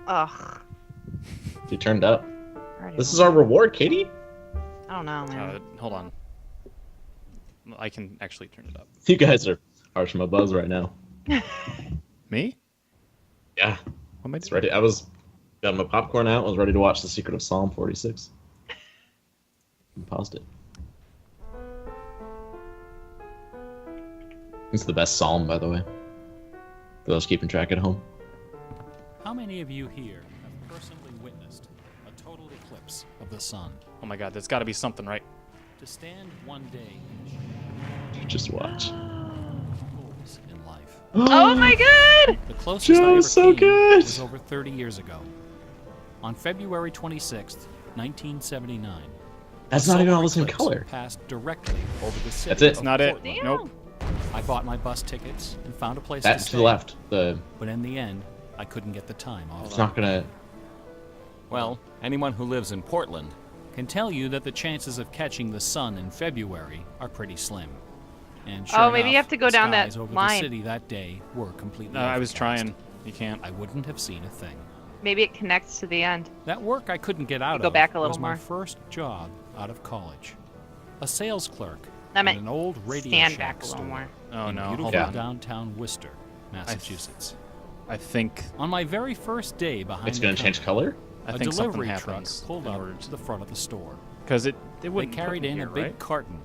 Ugh. You turned up. Already This is won. our reward, Katie? I don't know, man. Hold on. I can actually turn it up. You guys are harsh from a buzz right now. Me? Yeah. What am I It's doing? ready. Got my popcorn out. Was ready to watch The Secret of Psalm 46. And paused it. It's the best psalm, by the way. For those keeping track at home. How many of you here have personally witnessed a total eclipse of the sun? Oh my god, there's got to be something, right? To stand one day Just watch. goals in life. Oh my god! The closest Joe, I ever so came good! was over 30 years ago. On February 26th, 1979. That's a not even solar all the same eclipse color. Passed directly over the city. That's it. of It's not it. Portland. Damn. Nope. I bought my bus tickets and found a place That's to to stay. the left. The But in the end, I couldn't get the time off. it's not gonna. Well, anyone who lives in Portland can tell you that the chances of catching the sun in February are pretty slim. And sure Oh, maybe you enough, have to go the down that skies over line. the city that day were completely No, I was overcast. trying. You can't. I wouldn't have seen a thing. Maybe it connects to the end. That work I couldn't get out Go of back a little was my more. first job out of college. A sales clerk I at meant an old Radio stand Shack back a store little more. Oh in no, beautiful hold Yeah. on. downtown Worcester, Massachusetts. I think On my very first day behind It's the gonna change counter, color. I a think something delivery truck happens pulled in up order to the front of the store. because it They wouldn't carried put me in here, a big right? carton,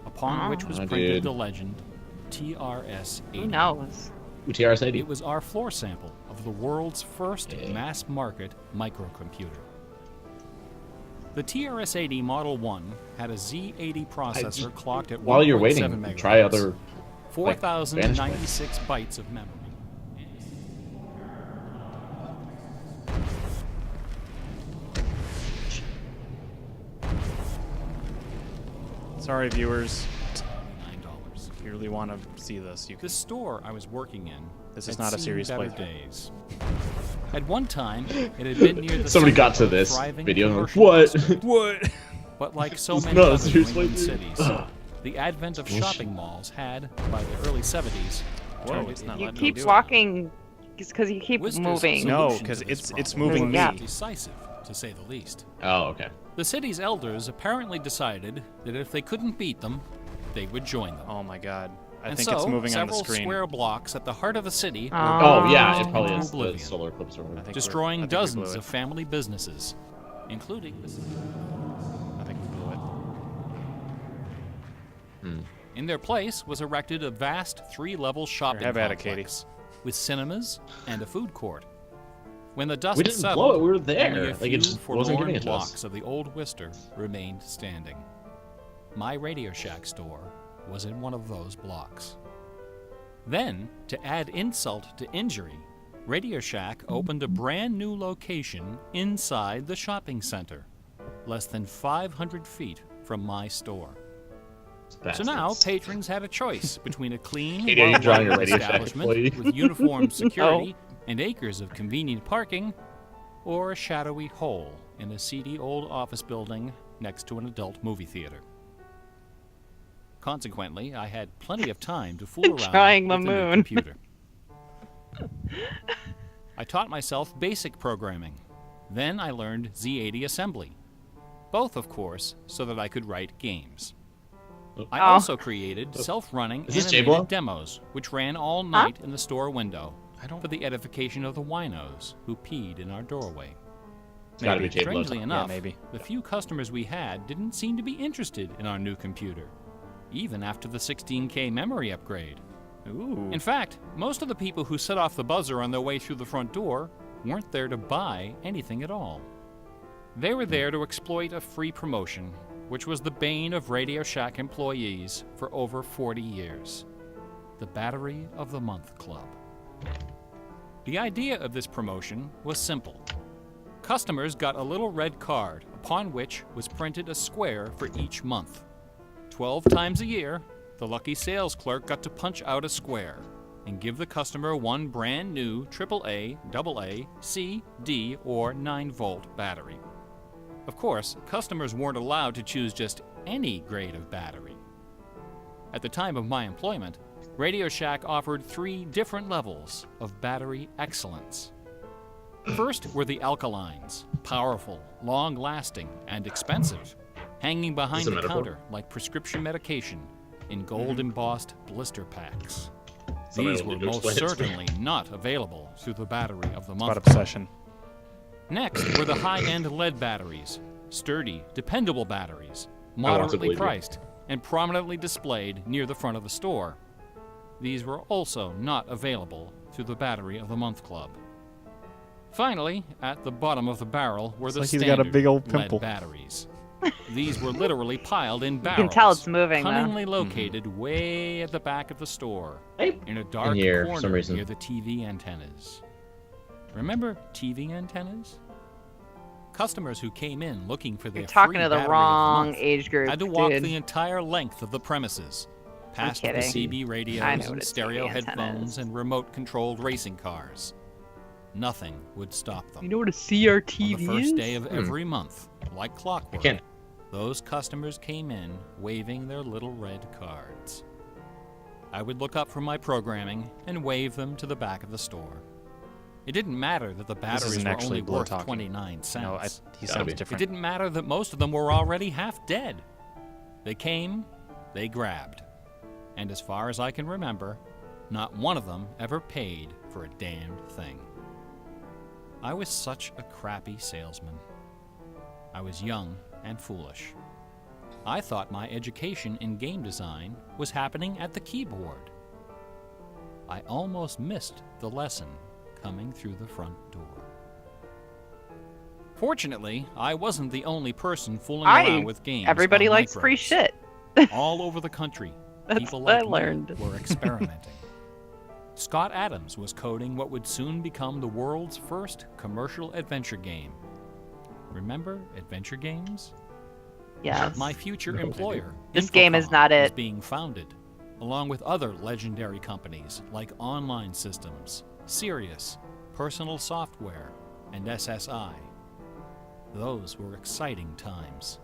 upon Oh. which was Oh, printed dude. the legend TRS-80. Who knows? UTRS 80. It was our floor sample of the world's first mass-market microcomputer. The TRS-80 Model 1 had a Z80 processor clocked at While you're 1.7 waiting, megahertz, try other. 4,096 bytes of memory. Sorry, viewers. $9. If you really want to see this, you can. The store I was working in This is had not a seen serious better playthrough. days. At one time, it had been near the Somebody center got to of a this thriving video and commercial like, what? district. What? But like so It's many not a other New serious England playthrough. cities, the advent of shopping malls had, by the early 70s, Whoa, turned it's it not into You letting me keep do it. walking because you keep Worcester's moving. No, solution 'cause to this it's problem moving me. was decisive, to say the least. Oh, okay. The city's elders apparently decided that if they couldn't beat them, they would join them. Oh my god. I and think so, it's moving on the several screen. square blocks at the heart of the city were Oh yeah, it into probably is the oblivion, solar eclipse or I whatever. think destroying I think we blew dozens it. of family businesses, including the I think we blew it. In their place was erected a vast three-level shopping have at it, complex with cinemas and a food court. When the dust We didn't settled, blow it, we were there. only a Like, few it just wasn't forlorn giving it to us. blocks of the old Worcester remained standing. My Radio Shack store was in one of those blocks. Then, to add insult to injury, Radio Shack opened a brand new location inside the shopping center, less than 500 feet from my store. So now, Bastards. patrons had a choice between a clean, Katie, are you drawing a well-lighted Radio Shack establishment employee? with uniformed security and acres of convenient parking, or a shadowy hole in a seedy old office building next to an adult movie theater. Consequently, I had plenty of time to fool around Drawing the with new moon. computer. I taught myself basic programming. Then I learned Z80 assembly. Both, of course, so that I could write games. I Oh. also created self-running Is this animated J-Blow? demos, which ran all night in the store window for the edification of the winos who peed in our doorway. It's gotta be J-Blow. Strangely enough, maybe. the few customers we had didn't seem to be interested in our new computer, even after the 16K memory upgrade. Ooh. In fact, most of the people who set off the buzzer on their way through the front door weren't there to buy anything at all. They were there to exploit a free promotion, which was the bane of Radio Shack employees for over 40 years. The Battery of the Month Club. The idea of this promotion was simple. Customers got a little red card upon which was printed a square for each month. 12 times a year, the lucky sales clerk got to punch out a square and give the customer one brand new AAA, AA, C, D, or 9-volt battery. Of course, customers weren't allowed to choose just any grade of battery. At the time of my employment, Radio Shack offered 3 different levels of battery excellence. First were the alkalines, powerful, long-lasting, and expensive, hanging behind Is this a the metaphor? counter like prescription medication in gold-embossed blister packs. Somebody These will were need to most explain it to me. certainly not available through the battery of the About month. obsession. Next were the high-end lead batteries, sturdy, dependable batteries, want to moderately believe you. priced, and prominently displayed near the front of the store. These were also not available through the Battery of the Month Club. Finally, at the bottom of the barrel were It's the like he's got a standard big old lead pimple. batteries. These were literally piled in You barrels, can tell it's moving, though. cunningly located way at the back of the store, Hey. in a dark here, for corner some reason. near the TV antennas. Remember TV antennas? Customers who came in looking for their You're talking free to the battery of wrong month age group, had to walk dude. the entire length of the premises, past the kidding. CB I radios know what and a stereo TV antenna headphones is. and remote-controlled racing cars. Nothing would stop them. You know what a CRTV On the first is? day of every month, like clockwork, can't. those customers came in waving their little red cards. I would look up from my programming and wave them to the back of the store. It didn't matter that the batteries isn't were actually only Blur worth talking. 29 cents. No, he Gotta sounds be. It different. didn't matter that most of them were already half dead. They came, they grabbed. And as far as I can remember, not one of them ever paid for a damned thing. I was such a crappy salesman. I was young and foolish. I thought my education in game design was happening at the keyboard. I almost missed the lesson coming through the front door. Fortunately, I wasn't the only person fooling around with games. Everybody on likes micros. free shit. All over the country, That's people what I like me learned. were experimenting. Scott Adams was coding what would soon become the world's first commercial adventure game. Remember adventure games? Yes. My future employer, This game is Infocom, not was it. being founded, along with other legendary companies like Online Systems, Sirius, Personal Software, and SSI. Those were exciting times.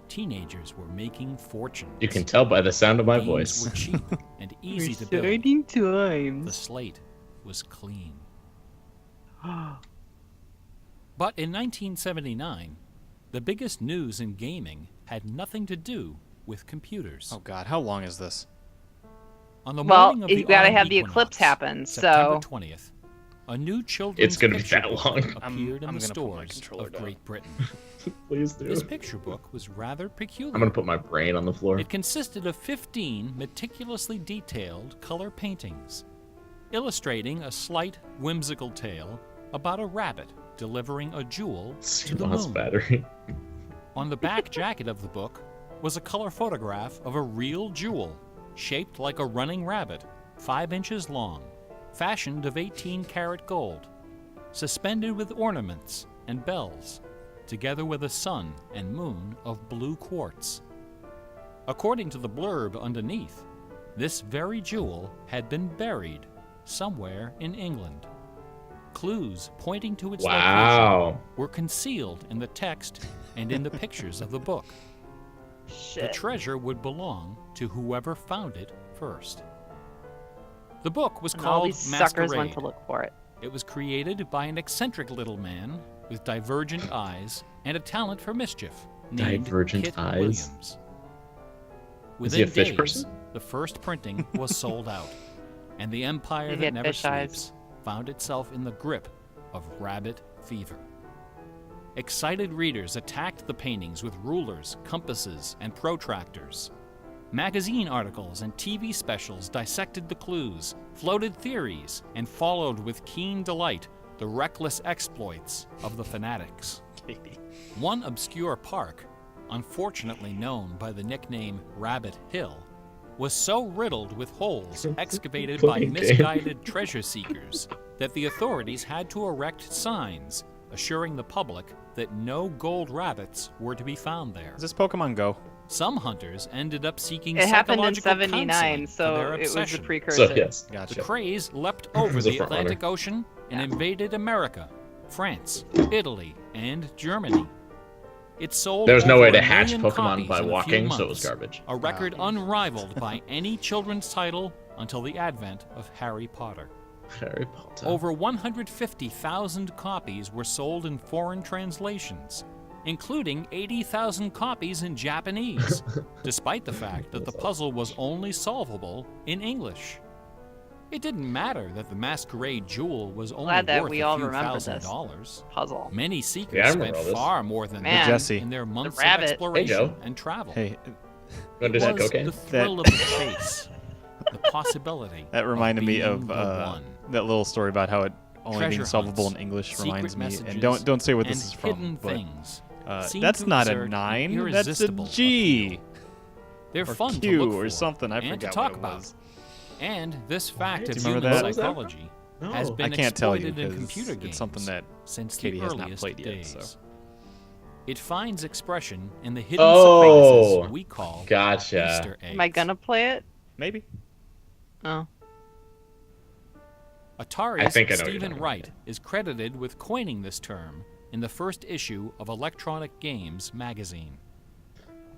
Teenagers were making fortunes. You can tell by the sound of my Games voice. were cheap and easy to build. Exciting The times. slate was clean. But in 1979, the biggest news in gaming had nothing to do with computers. Oh God, how long is this? On the Well, morning of the you gotta autumn have the equinox, eclipse happen, September so 20th, a new children's It's gonna be picture that book long. appeared I'm in the gonna put my stores controller of down. Great Britain. Please do. This picture book was rather peculiar. I'm gonna put my brain on the floor. It consisted of 15 meticulously detailed color paintings, illustrating a slight, whimsical tale about a rabbit delivering a jewel to the CMOS moon. battery. On the back jacket of the book was a color photograph of a real jewel, shaped like a running rabbit, 5 inches long, fashioned of 18-karat gold, suspended with ornaments and bells, together with a sun and moon of blue quartz. According to the blurb underneath, this very jewel had been buried somewhere in England. Clues pointing to its location Wow. were concealed in the text and in the pictures of the book. The shit. treasure would belong to whoever found it first. The book was And all called these suckers Masquerade. went to look for it. It was created by an eccentric little man with divergent eyes and a talent for mischief named Divergent Kit eyes? Williams. Is he a fish days, person? the first printing was sold out, and the empire He that had never fish eyes. sleeps found itself in the grip of rabbit fever. Excited readers attacked the paintings with rulers, compasses, and protractors. Magazine articles and TV specials dissected the clues, floated theories, and followed with keen delight the reckless exploits of the fanatics. One obscure park, unfortunately known by the nickname Rabbit Hill, was so riddled with holes excavated by Playing game. misguided treasure seekers that the authorities had to erect signs assuring the public that no gold rabbits were to be found there. Is this Pokemon Go? Some hunters ended up seeking It happened in psychological 79, counseling for so their it was a obsession. precursor. So yes. The Gotcha. craze leapt over was a the front Atlantic runner. Ocean and Yeah. invaded America, France, Italy, and Germany. It sold There was no over way to a hatch million Pokemon copies by in a few walking, so it was months, garbage. a record unrivaled by any children's title until the advent of Harry Potter. Harry Potter. Over 150,000 copies were sold in foreign translations, including 80,000 copies in Japanese, despite the fact that the puzzle was only solvable in English. It didn't matter that the Masquerade Jewel was only Glad that worth we a all few remember $1,000s. Puzzle. Many Yeah, I seekers remember spent all this. far more than Man, that Jesse. in their months of rabbit. Hey, exploration Joe. and travel. Hey, Gonna do It that was cocaine? the thrill of the chase, the possibility. that reminded me being of the one. that little story about how it only being Treasure solvable hunts, in English secret reminds me. And messages, don't say what and this is hidden from. But things. seem that's to not a exert an 9. That's a irresistible G. appeal. They're Or fun Q to look or for something. I and forgot to talk what it about. was. And this fact Do of you remember human that? psychology has No. been I can't tell you exploited in because computer it's games something that since Katie the has not earliest played yet, days. so. It finds expression in the hidden Oh, surprises we call Gotcha. Easter eggs. Am I gonna play it? Maybe. Oh. Atari's think I know what you're Stephen talking Wright is credited with coining this term in the first issue of Electronic Games magazine.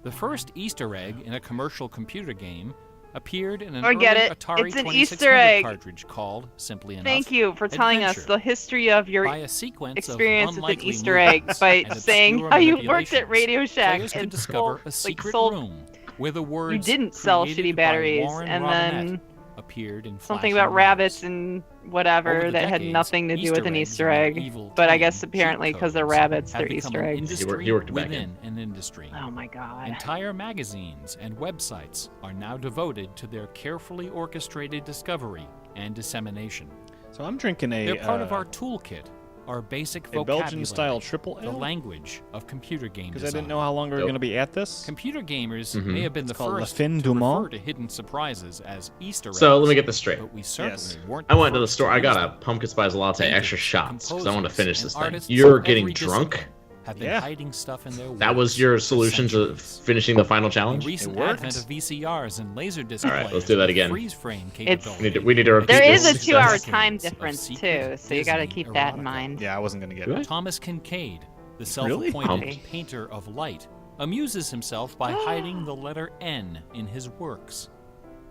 The first Easter egg in a commercial computer game appeared in an Forget early it. Atari It's an 2600 Easter egg. cartridge called, simply enough, Thank you for telling us Adventure. the history of your by a sequence experience of with an unlikely Easter egg movements by and saying obscure how you worked at manipulations. Radio Shack Players could and discover a secret sold. room where the words You didn't sell created shitty by batteries, Warren and Robinette then appeared in something flashing about rabbits lights. and Over whatever the that had decades, nothing to do Easter with an eggs Easter and their egg. evil But I twin, guess cheat apparently because they're codes, rabbits, have they're become Easter an eggs. industry He worked it back in. within an industry. Oh my god. Entire magazines and websites are now devoted to their carefully orchestrated discovery and dissemination. So I'm drinking a They're part of our toolkit, our basic a vocabulary, Belgian-style triple the Ale. language of computer game Because design. I didn't know how long we were Nope. going to be at this. Computer gamers Mhm. may have been It's the called Le first Fin to du refer Monde. to hidden surprises as Easter eggs. So let me get this straight. But we certainly Yes. weren't I went to the first store. I use got a them. pumpkin spice latte, extra Painters, shots, because I want to composers, finish and this thing. artists You're of getting every drunk? discipline have been Yeah. hiding stuff in their That was works your for solution to centuries. finishing the final The challenge? recent worked. advent of VCRs and laserdisc All right, let's players do that with again. freeze frame It's- capability We need to repeat There is this a success. 2-hour decades time of difference secret too, so you gotta Disney keep that in erotica. mind. Yeah, I wasn't going to get Do I? it. Thomas Kincaid, the Really? self-appointed Humph. painter of light, amuses himself by hiding the letter N in his works.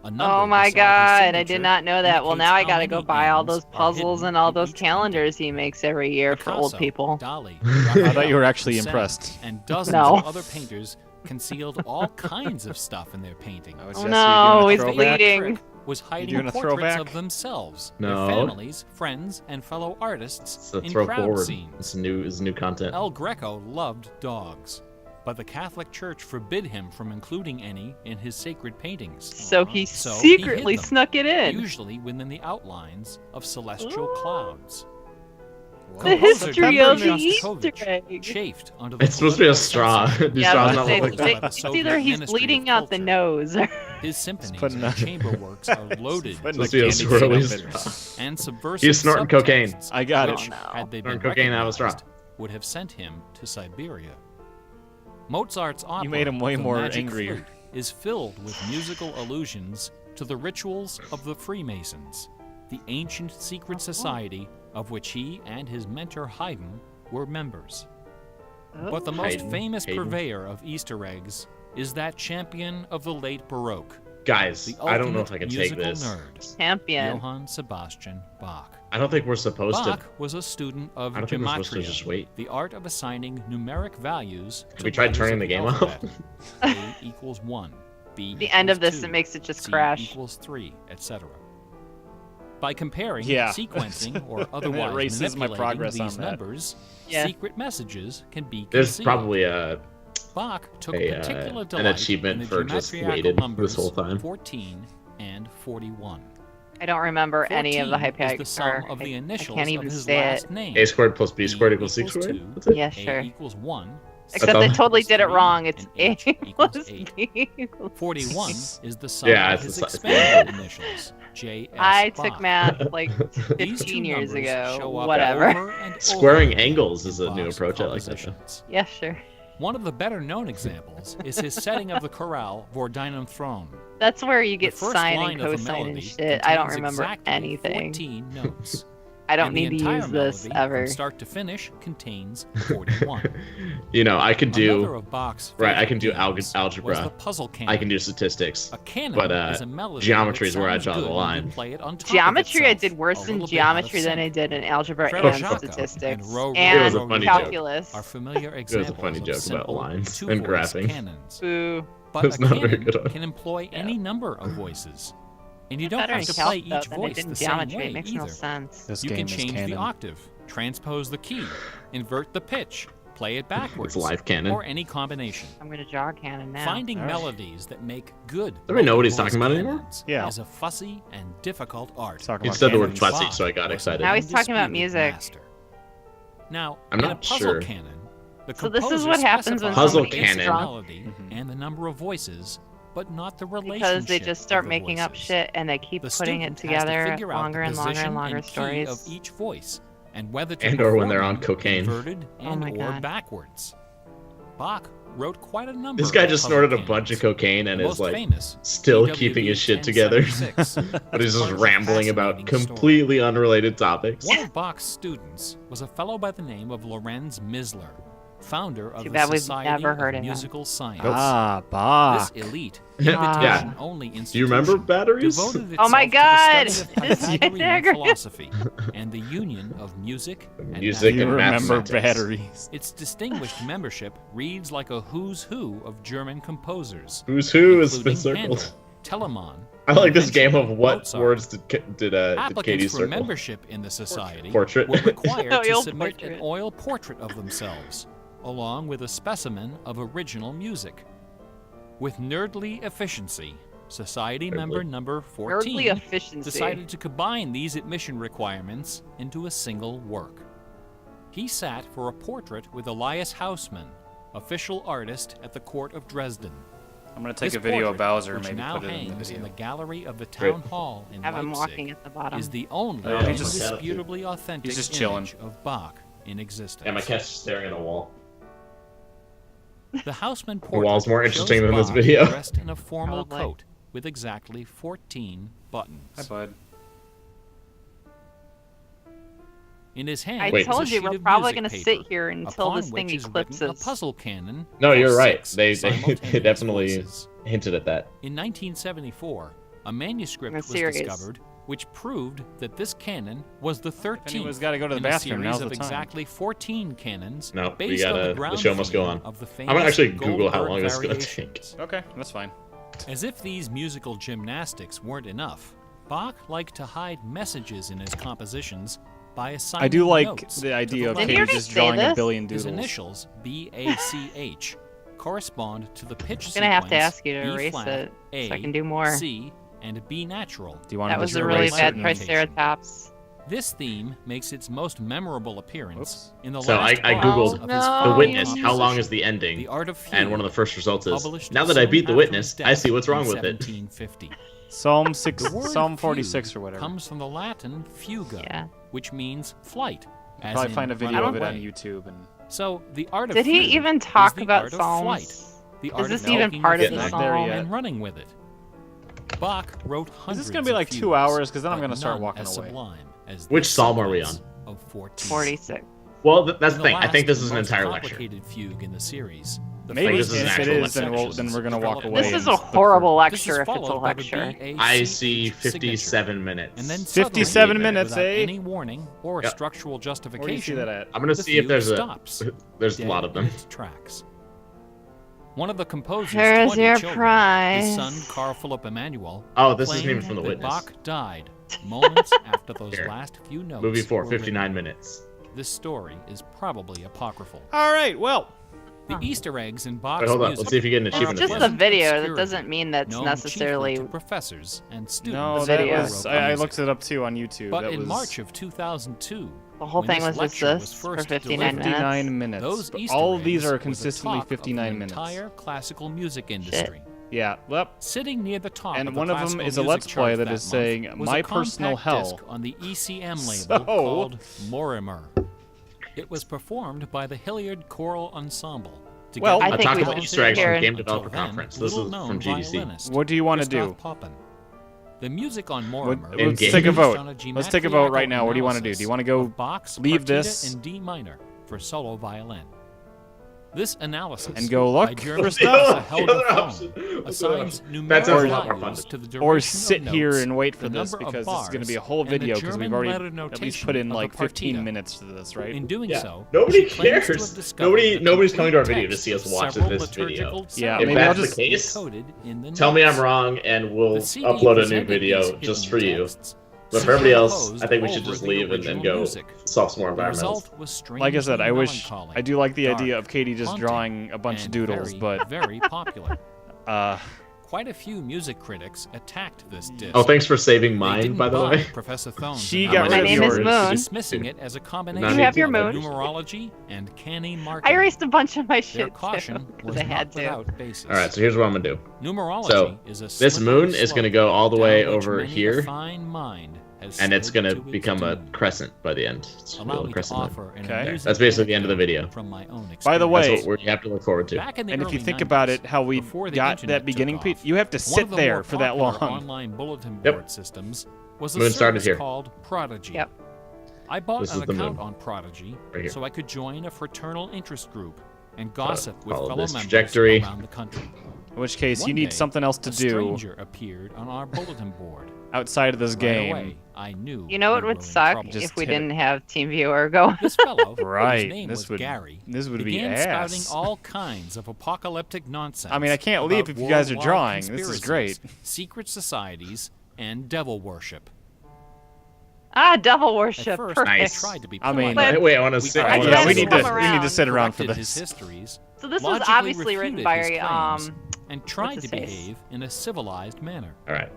A number Oh my beside his god, I signature did not know that. Well, now I indicates how gotta go many buy all N's those are puzzles hidden and all in those each calendars he makes every year for old Picasso, people. Dali, I thought you were Raphael, actually Poussin, impressed. And dozens No. of other painters concealed all kinds of stuff in their painting. Oh, Oh Jesse, no, you he's doing a Favorite throwback? bleeding. trick was hiding doing a portraits throwback? of themselves, No. their families, friends, and fellow artists It's a in throw crowd forward. scenes. It's new content. El Greco loved dogs, but the Catholic Church forbid him from including any in his sacred paintings. So he So he hid secretly them, snuck it in. usually within the outlines of celestial Ooh. clouds. The Composer history Dmitri of the Easter Shostakovich egg. chafed under the It's supposed to be a political straw. censorship Do Yeah, straws I not was look gonna like say, that? the it's Soviet either he's Ministry bleeding of out the Culture. nose. His symphonies putting and a- chamber works are loaded Putting Supposed a to be a candy swirly cane up straw. and subversive He's snorting cocaine. subtexts, I got which, it. Oh, no. had they been Snorting cocaine out of a straw. recognized, would have sent him to Siberia. Mozart's opera, made him way The more Magic angrier. Flute, is filled with musical allusions to the rituals of the Freemasons, the ancient secret society of which he and his mentor Haydn were members. But the most Haydn. famous Haydn. purveyor of Easter eggs is that champion of the late Baroque, Guys, the I don't know ultimate if I can take musical this. nerd, Champion. Johann Sebastian Bach. I don't think we're supposed Bach to. was a student of I don't think we're supposed to gematria, just wait. the art of assigning numeric values Have to we tried letters turning of the game alphabet. off? A equals 1, B The end of equals this, 2, it makes it just C crash. equals 3, etc. By comparing, Yeah. sequencing, or That otherwise erases my manipulating progress on these that. numbers, Yeah. secret messages can be There's concealed. probably a Bach took a, particular an delight achievement in the for just geometriacal waited numbers this whole time. 14 and 41. I don't remember any of the 14 is the Hyperion. sum of the I initials can't even of his say last it. name. a squared plus b squared B equals c equals squared. 2, That's it. Yeah, A sure. equals 1. Except all. they totally did it 3, wrong. It's and A H equals plus 8. B equals 41 is the sum Yeah, of it's his the si- expanded initials, J, S, I Bach. took math like These 15 two years numbers show ago. up Whatever. over and over Squaring in angles is a new Bach's approach. I like that. compositions. Yeah, sure. One of the better known examples is his setting of the chorale Vor deinem Thron. That's where you The get first sine line and of the cosine and melody shit. I don't contains remember exactly anything. 14 notes. I don't and need the to entire use this melody, ever. from start to finish, contains 41. You know, I could Another do of Bach's right. I favorite can do games was the algebra. puzzle canon. I can do statistics. A canon but, is a melody geometry that is where I sounds draw the good when line. you play it on top Geometry, of I itself, did worse a in little bit out of geometry than I sync. did in algebra Fredo and Jaka statistics and Ro- It was a and funny joke. calculus. are familiar It was a examples funny of joke about simple lines and two-voice graphing. canons. Boo. But It's a not a very canon good one. can employ any number of voices. And you It's don't better have in to calc, play though, each than it voice did in the same geometry. way It makes either. no sense. This You game can is change canon. the octave, transpose the key, invert the pitch, play it backwards, It's live canon. or any combination. I'm gonna draw a cannon now. Finding All right. melodies that make good Does anybody know what he's multi-voice talking about anymore? canons Yeah. is a fussy and difficult art. Talking He about said the word cannons. fussy, Bach so I got was excited. Now he's talking about undisputed music. master. Now, I'm in not a puzzle sure. canon, the So this is composer what happens when specifies Puzzle somebody the gets canon. drunk melody Mhm. and the number of voices, but not the relationship. because they just start of the making up voices. shit and they keep The putting it student has to together figure out longer the and longer position and longer and key stories. of each voice, and whether to And or when perform they're on them cocaine. inverted Oh and my or God. backwards. Bach wrote quite a number. This guy of just puzzle snorted a canons. bunch of cocaine and The is most like famous, still BWV keeping his shit together. 1076, but he's just part of a rambling about fascinating story. completely unrelated topics. One of Bach's students was a fellow by the name of Lorenz Misler, founder of Too the bad we've Society never of heard of him. Musical Science. Ah, Bach. This elite, Yeah. invitation-only institution Do you remember batteries? devoted Oh my itself God! to the study of This Pythagorean Pythagorean. philosophy and the union of music and Music You and mathematics. remember mathematics. batteries. Its distinguished membership reads like a who's who of German composers, Who's who has been including circled. Handel, Telemann. I like this game of Eventually what Mozart. words did Katie Applicants for circle? membership in the society Portrait. were required to Oil submit portrait. an oil portrait of themselves, along with a specimen of original music. With nerdly efficiency, society member number 14 Nerdly efficiency. decided to combine these admission requirements into a single work. He sat for a portrait with Elias Hausmann, official artist at the court of Dresden. I'm gonna take This a video of portrait, Bowser and which maybe now put it in the hangs video. the gallery of the Great. town hall in Have him Leipzig, walking at the bottom. is the only Oh, yeah, he's just- indisputably authentic he's just chilling. image of Bach in existence. Yeah, my cat's staring at a wall. The Houseman The portrait wall's more shows interesting than this Bach video. dressed in a formal Probably. coat with exactly 14 buttons. Hi, bud. In his hand, I Wait. is a told you sheet we're of probably music gonna paper, sit here until upon this thing which is written eclipses. a puzzle canon. No, for you're right. 6 They simultaneous definitely voices. hinted at that. In 1974, a manuscript A was series. discovered which proved that this canon was the 13th Anyone's got to go to the in a bathroom. series Now's of the time. exactly 14 canons No, we based on gotta- the the ground show must go theme on. of the I'm gonna famous actually Google how Goldberg long this is gonna take. variations. Okay, that's fine. As if these musical gymnastics weren't enough, Bach liked to hide messages in his compositions by assigning I do like notes the to idea of Didn't Katie you already just say drawing a this? billion His doodles. initials, BACH, correspond to the pitch I'm gonna have to sequence ask you to B erase flat, it A, so I can do more. C, and B natural. Do you want That to was just a really erase bad certain- notation. Triceratops. This theme makes its most memorable appearance Whoops. in the So last I bar googled of his no, The film Witness. you How long composition, is the ending? The Art of And one of Fugue, the first results is, published now that I soon beat The after Witness, his I see death what's wrong in with it. 1750. Psalm 6, The word Psalm fugue 46 or whatever. comes from the Latin fuga, Yeah. which means flight. as Probably in find a run video of it on away. YouTube and So the art of Did he fugue even is talk the about art of flight, psalms? the Is art this of even taking part of your the Getting thing there psalm? yet. and running with it. Bach wrote hundreds Is this gonna be of like 2 fugues, hours? Because then I'm but going to start none walking as away. sublime as Which this psalm are we sequence Of 14. 46. Well, that's In the thing. I think last this is and an most entire lecture. complicated fugue in the series. The Maybe this is an if it actual is, lecture. then we're going to walk away. This and is a look for- horrible This is lecture if it's a followed by the lecture. I BACH see signature. 57 minutes. And then 57 suddenly, minutes, without eh? any warning or Yep. structural Where do you see justification, that at? I'm gonna the see if fugue there's stops. there's a dead lot of in them. its tracks. One of the composer's Here's 20 your children, prize. his son Carl Philipp Emanuel, Oh, this isn't claimed even from The that Witness. Bach died moments after those Here. last few notes. Movie 4, were 59 written. minutes. This story is probably apocryphal. All right, well, The Easter eggs in Bach's Wait, hold on. music Let's see if you get an It's achievement. just for the this. video. That Obscurity, doesn't mean that's known necessarily. chiefly to professors and students. no, The that video. was, who wrote I music. looked it up too on YouTube. But that in was March of 2002, The whole when thing this was just lecture was this for first 59 delivered, 59 minutes. minutes. those But Easter all of these eggs are were the consistently talk of the 59 minutes. entire classical music industry. Yeah, well, Sitting near the top and of the one of them classical is a music Let's Play chart that that is month saying, was "My a Personal compact Hell." disc on the ECM label So- called Morimer. It was performed by the Hilliard Choral Ensemble. Well, I I think talked we about should Easter eggs hear from it. Game Until Developer then, Conference. This is little-known from GDC. violinist what do you want to Gustav do? Poppen. The music on Mortimer Let's In-game. take a was vote. based on a Let's take a vote right geometrical now. What do you want to do? Do you want to go of Bach's leave Partita this in D minor for solo violin? This analysis and go by look German for stuff? Professor The other Helga option. Thom What's the other assigns option? numeric That sounds a lot more values fun. to the or duration sit of here notes, and wait the for this number of because this is going to be a bars, whole and the video because we've German already letter at least notation put in of like the 15 partita. minutes to this, right? In doing Yeah. so, Nobody she claims to cares. have discovered the Nobody's coming to our complete video to text see us of watching several this video. liturgical Yeah, If maybe that's I'll the just case, encoded in the tell me I'm notes. wrong, and we'll The CD upload a new presented video these just hidden for you. texts But for everybody else, superimposed I think we should over just the leave and original go music. solve some more The environmentals. result was Like I said, I strangely wish melancholy, I do like the idea dark, of Katie just haunting, drawing a bunch of and doodles, very, but very popular. uh, Quite a few music critics attacked this disc. Oh, thanks for saving They mine, didn't by the buy way. Professor Thone's She analysis, got rid of My name is yours. Moon. dismissing it as a combination You have your of moon? numerology and canny I marketing. erased a bunch of my Their shit caution too, was because I not had to. without basis. All right, so here's what I'm gonna do. Numerology So, is a This slippery moon is slope gonna go all the way down which over many a here, fine mind has and it's slid gonna to its become a doom. crescent by the end. It's a Allow real me to crescent moon. offer an Okay. amusing That's basically the end of the anecdote video. From my own By the experience. way- That's what we have to look forward to. Back in the and if you early think 90s, about it, how we before the got internet that beginning took piece, off, you have to one sit of the there more for that popular long. online bulletin Yep. board systems was a Moon started service here. called Prodigy. Yep. I bought This an is the account moon. on Prodigy Right here. so I could join a fraternal interest group and gossip with follow fellow this members trajectory. around the country. In which case, One you need day, something else to a do stranger appeared on our bulletin board. outside of this Right game. away, I knew You know what we would were in suck trouble. Just if we hit it. didn't have TeamViewer go. This fellow, Right, whose name this was would- Gary, this would be began spouting ass. all kinds of apocalyptic nonsense. I mean, I can't about leave if you guys are worldwide drawing. This is conspiracies, great. Secret societies and devil worship. Devil At worship. first, Perfect. Nice. I tried to be I polite. mean- But- Wait, I want to We say. tried I I wanna tried we to need say- to come we need to around. sit around for corrected this. his histories, So this was logically obviously written refuted by his claims, and tried what's to his face? behave in a civilized manner. All right.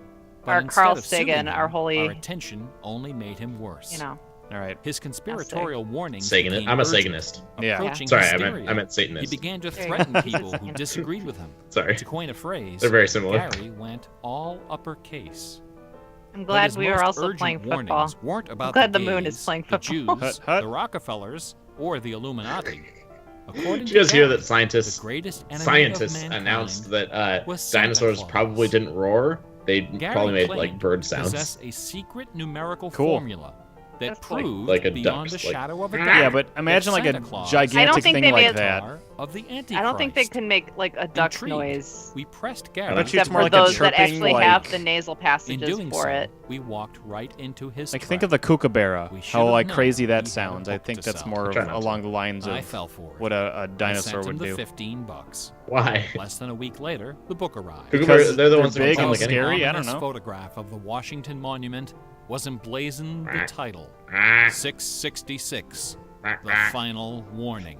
But Our instead Carl of soothing Sagan, our him, holy- our attention only made him worse. you know. All right. His conspiratorial warnings Sagan. became I'm a urgent, Satanist. Yeah. approaching Sorry, I hysteria. meant He Satanist. began to There you go. threaten people who disagreed with him. Sorry. To coin a phrase, They're very similar. Gary went all uppercase. I'm But glad his we were most also urgent playing football. warnings weren't about glad the the moon is gays, playing the football. Jews, Hut, hut. the Rockefellers, or the Illuminati. According Did to you guys hear Gary, that scientists the greatest enemy of scientists mankind announced that was Santa dinosaurs Claus. probably didn't roar? They Gary probably made like claimed bird to sounds. possess a secret numerical Cool. formula that That's like- proved Like a beyond duck's, a like- shadow of a doubt. Yeah, but imagine that like a Santa Claus gigantic I don't think thing they like made- that. of the Antichrist. I don't think they can make like a duck Intrigued, noise. We pressed I Gary. bet you Except it's more for like a those that chirping, actually have like- the nasal In passages doing for so, it. we walked right into his Like trap. think of the kookaburra. We should How have like known crazy he that had a sounds. I book think to that's sell. more of Try not to. along the lines I of fell for it. what a dinosaur I sent would him the do. $15. Why? Less than a week later, the book arrived. Because they're the they're ones that big sound and like scary. anything. I don't Ominous know. photograph of the Washington Monument was emblazoned the title, Ah, 666, the ah. final warning.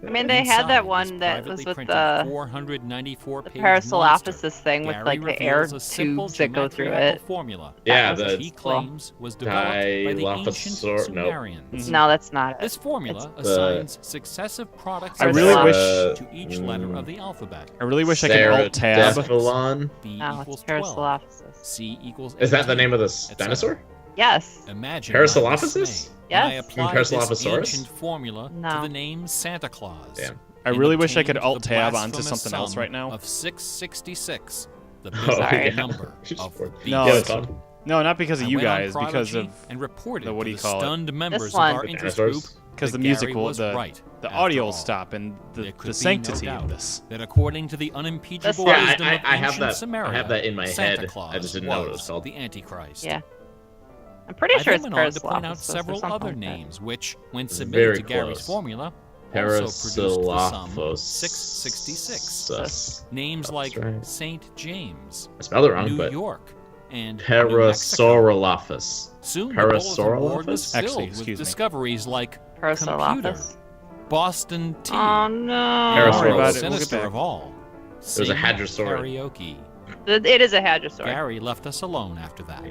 I mean, they had Inside that this one that was privately with printed the 494-page Parasolophysis thing with Gary like the air reveals a simple tubes that go through geometrical it. formula Yeah, That was the he claims was developed by the ancient Dilophosaur- nope. Sumerians. No, that's not it. This formula It's the- assigns successive products I of really letters wish- to each letter of the alphabet. I really wish I could alt tab. Pterocephalon? B No, equals it's 12. Parasolophysis. C equals Is that the 18, name of this etc. dinosaur? Yes. Imagine Parasolophysis? my dismay when I Yes. applied this Parasolophosaurus? ancient formula to No. the name Santa Claus. Damn. I and really wish I could obtained alt the tab onto blasphemous something else sum right now. Of 666, the Oh, bizarre Sorry. yeah. number Just of for- the No, Yeah, beast. it's fun. No, not because of I you went on guys, because Prodigy of and reported the- what do to you the call it? stunned members This of one. our The interest group dinosaurs? because that the Gary musical, was the right, the after audio all. will stop and There the could be no sanctity doubt of this. that according to the unimpeachable Yeah, wisdom of I have ancient that. Samaria, I have that in my Santa head. Claus I just didn't know what it was called. the Antichrist. Yeah. I'm pretty I sure then it's went on to point out Parasolophysis or several something other like that. names, which, when Very submitted to Gary's close. formula, also produced the sum Parasolophosis. 666. Names That's like right. Saint James, I spelled it wrong, New but York, and New Mexico. Parasaurolophus. Soon the bulletin board was Parasaurolophus? filled Actually, with excuse me. discoveries like Parasolophysis. Boston tea, Oh and no. Parasaurolophus. Don't worry about it, we'll get sinister back. of all, was a sing hadrosaur. karaoke. It is a hadrosaur. Gary left us alone after that.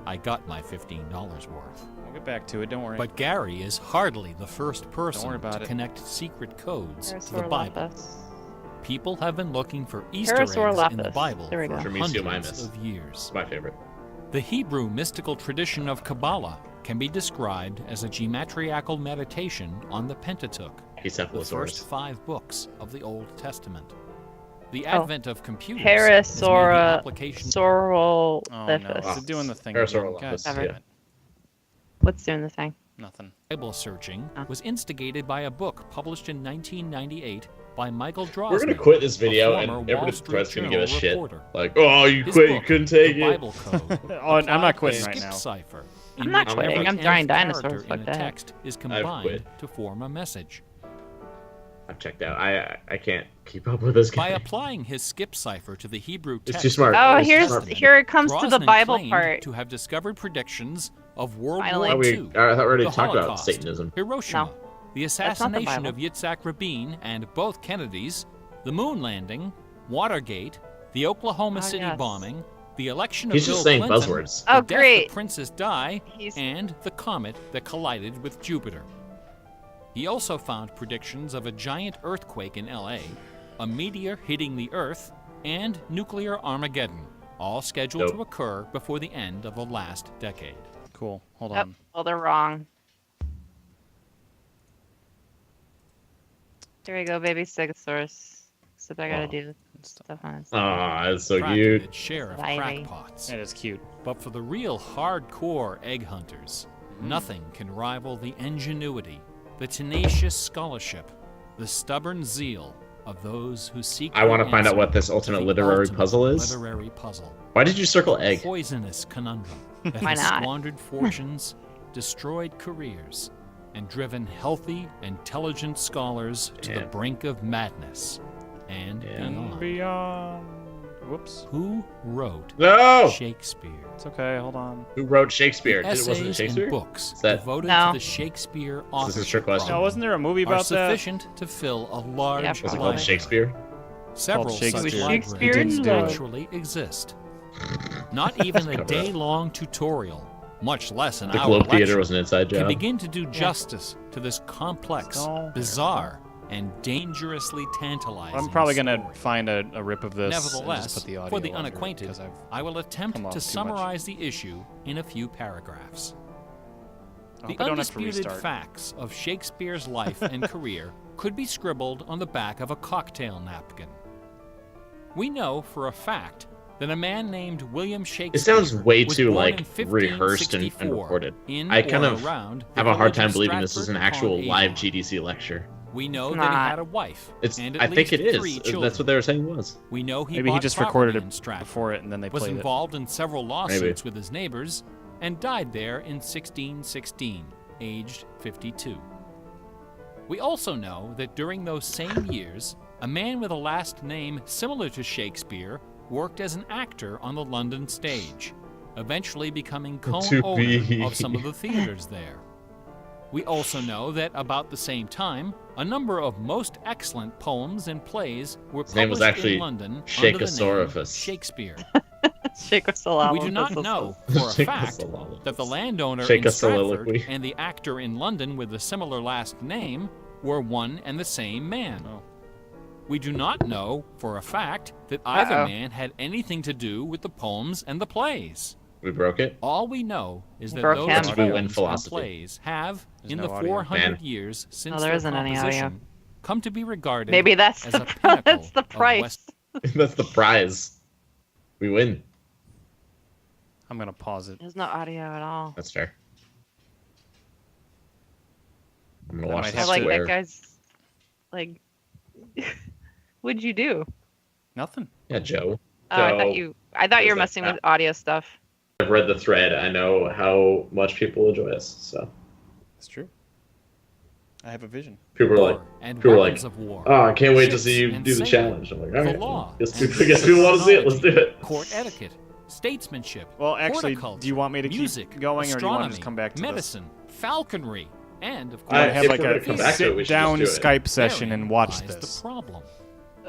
I got my $15 worth. We'll get back to it. Don't worry. But Gary is hardly the first person worry about to it. connect secret codes to the Bible. Parasaurolophus. People have been looking for Easter eggs in the Parasaurolophus. Bible There we for go. Tremesium hundreds imus. of years. It's my favorite. The Hebrew mystical tradition of Kabbalah can be described as a geometriacal meditation on the Pentateuch, the first Acephalosauros. 5 books of the Old Testament. The Oh. advent of computers has made the application Oh no, Sorolithus. is it doing the thing? Parasaurolophus, again? God damn yeah. it. What's doing the thing? Nothing. Bible searching Oh. was instigated by a book published in 1998 by Michael Drosnin. We're gonna quit this a video, former and Wall everybody Street press gonna give Journal us shit. reporter. Like, oh, you His quit, you book, couldn't take The it. Bible Code, Oh, I'm not applied quitting a right skip now. cipher, I'm in not which quitting. every I'm nth drawing character dinosaurs. in Fuck a that. text is quit. combined to form a message. I've checked out. I can't keep up with this By guy. applying his skip cipher to the Hebrew It's text, too smart. Oh, It's too here's smart. here it comes to the Drosnin Bible claimed part. to have discovered predictions of World Finally. War Oh, II, I thought we already the talked about Holocaust, Satanism. Hiroshima, No. the not the assassination Bible. of Yitzhak Rabin and both Kennedys, the moon landing, Watergate, the Oklahoma Oh, City yes. bombing, the election He's of Bill just saying Clinton, buzzwords. Oh, the death great. of Princess Di, He's and the comet that collided with Jupiter. He also found predictions of a giant earthquake in LA, a meteor hitting the Earth, and nuclear Armageddon, all scheduled Nope. to occur before the end of the last decade. Cool. Hold Yep. on. Well, they're wrong. Here we go, baby Stegosaurus. Except I gotta Wow. do stuff on it. Ah, it's so Attracted cute. its share of Lively. crackpots. It is cute. But for the real hardcore egg hunters, Mm-hmm. nothing can rival the ingenuity, the tenacious scholarship, the stubborn zeal of those who seek I want the to find out answer what this to alternate the literary ultimate puzzle is. Literary puzzle. Why did you circle A egg? poisonous conundrum that Why has not? squandered fortunes, destroyed careers, and driven healthy, intelligent scholars to the Yeah. brink of madness and Yeah. beyond. Beyond. Whoops. Who wrote No! Shakespeare? It's okay. Hold on. Who wrote Shakespeare? Essays Wasn't it Shakespeare? and books Is that- devoted No. to the Shakespeare This is a authorship trick question. No, problem wasn't there a movie are about that? sufficient to fill a large Yeah, Was it called Probably. Shakespeare? Several such Shakespeare. libraries Shakespeare in love. actually exist. Not even a Cover up. day-long tutorial, much less an The hour Globe Theater lecture, was an inside can job. begin to do justice to this complex, Stop. bizarre, and dangerously tantalizing I'm probably gonna story. find a rip of this. and Nevertheless, just put the audio for the under it, unacquainted, 'cause I've I will attempt come off to too much. summarize the issue in a few paragraphs. I The hope I don't have to undisputed restart. facts of Shakespeare's life and career could be scribbled on the back of a cocktail napkin. We know for a fact that a man named William Shakespeare It sounds way was too born like in rehearsed and 1564 recorded. in I kind or of around the have a hard village time of believing this is an actual Stratford-upon-Avon. live GDC lecture. We know It's that he not. had a wife It's. and at I least think it 3 is. children. That's what they were saying it was. We know he Maybe he bought just property recorded in it Stratford, before it and then they was played it. involved in several lawsuits with his neighbors, and died there in 1616, aged 52. We also know that during those same years, a man with a last name similar to Shakespeare worked as an actor on the London stage, eventually becoming To co-owner be. of some of the theaters there. We also know that about the same time, a number of most excellent poems and plays were His name was published actually in London under the Shakespearean. Shakespeare. Shakespeare. We do not know for a fact that the landowner Shake in a Stratford soliloquy. and the actor in London with a similar last name were one and the same man. Oh. We do not know for a fact that either Uh-oh. man had anything to do with the poems and the plays. We broke it. All we know is that Broke those him. That's why we win poems and philosophy. plays have, There's in no the audio. 400 Man. years since No, there their isn't any audio. composition, come to be regarded Maybe that's as the a pinnacle that's the of price. West- That's the prize. We win. I'm gonna pause it. There's no audio at all. That's fair. I'm gonna I watch might the I have like square. that guy's. Like, what'd you do? Nothing. Yeah, Joe. Oh, I So, thought you. I thought you were is that- messing with audio stuff. I've read the thread. I know how much people enjoy us. So It's true. I have a vision. people are like, war and people are like, weapons of war. "Oh, I can't wait to ships see you and do the sailing, challenge." I'm like, "All the right, law guess and people want to see it. Let's do it." Court etiquette, statesmanship, Well, actually, horticulture, do you want me to music, keep going, or do you want to just astronomy, come back to medicine, falconry, and of I- course, this? I have if like we're gonna a come back to it, we should sit-down just do it. Skype session therein and watch lies this. The problem.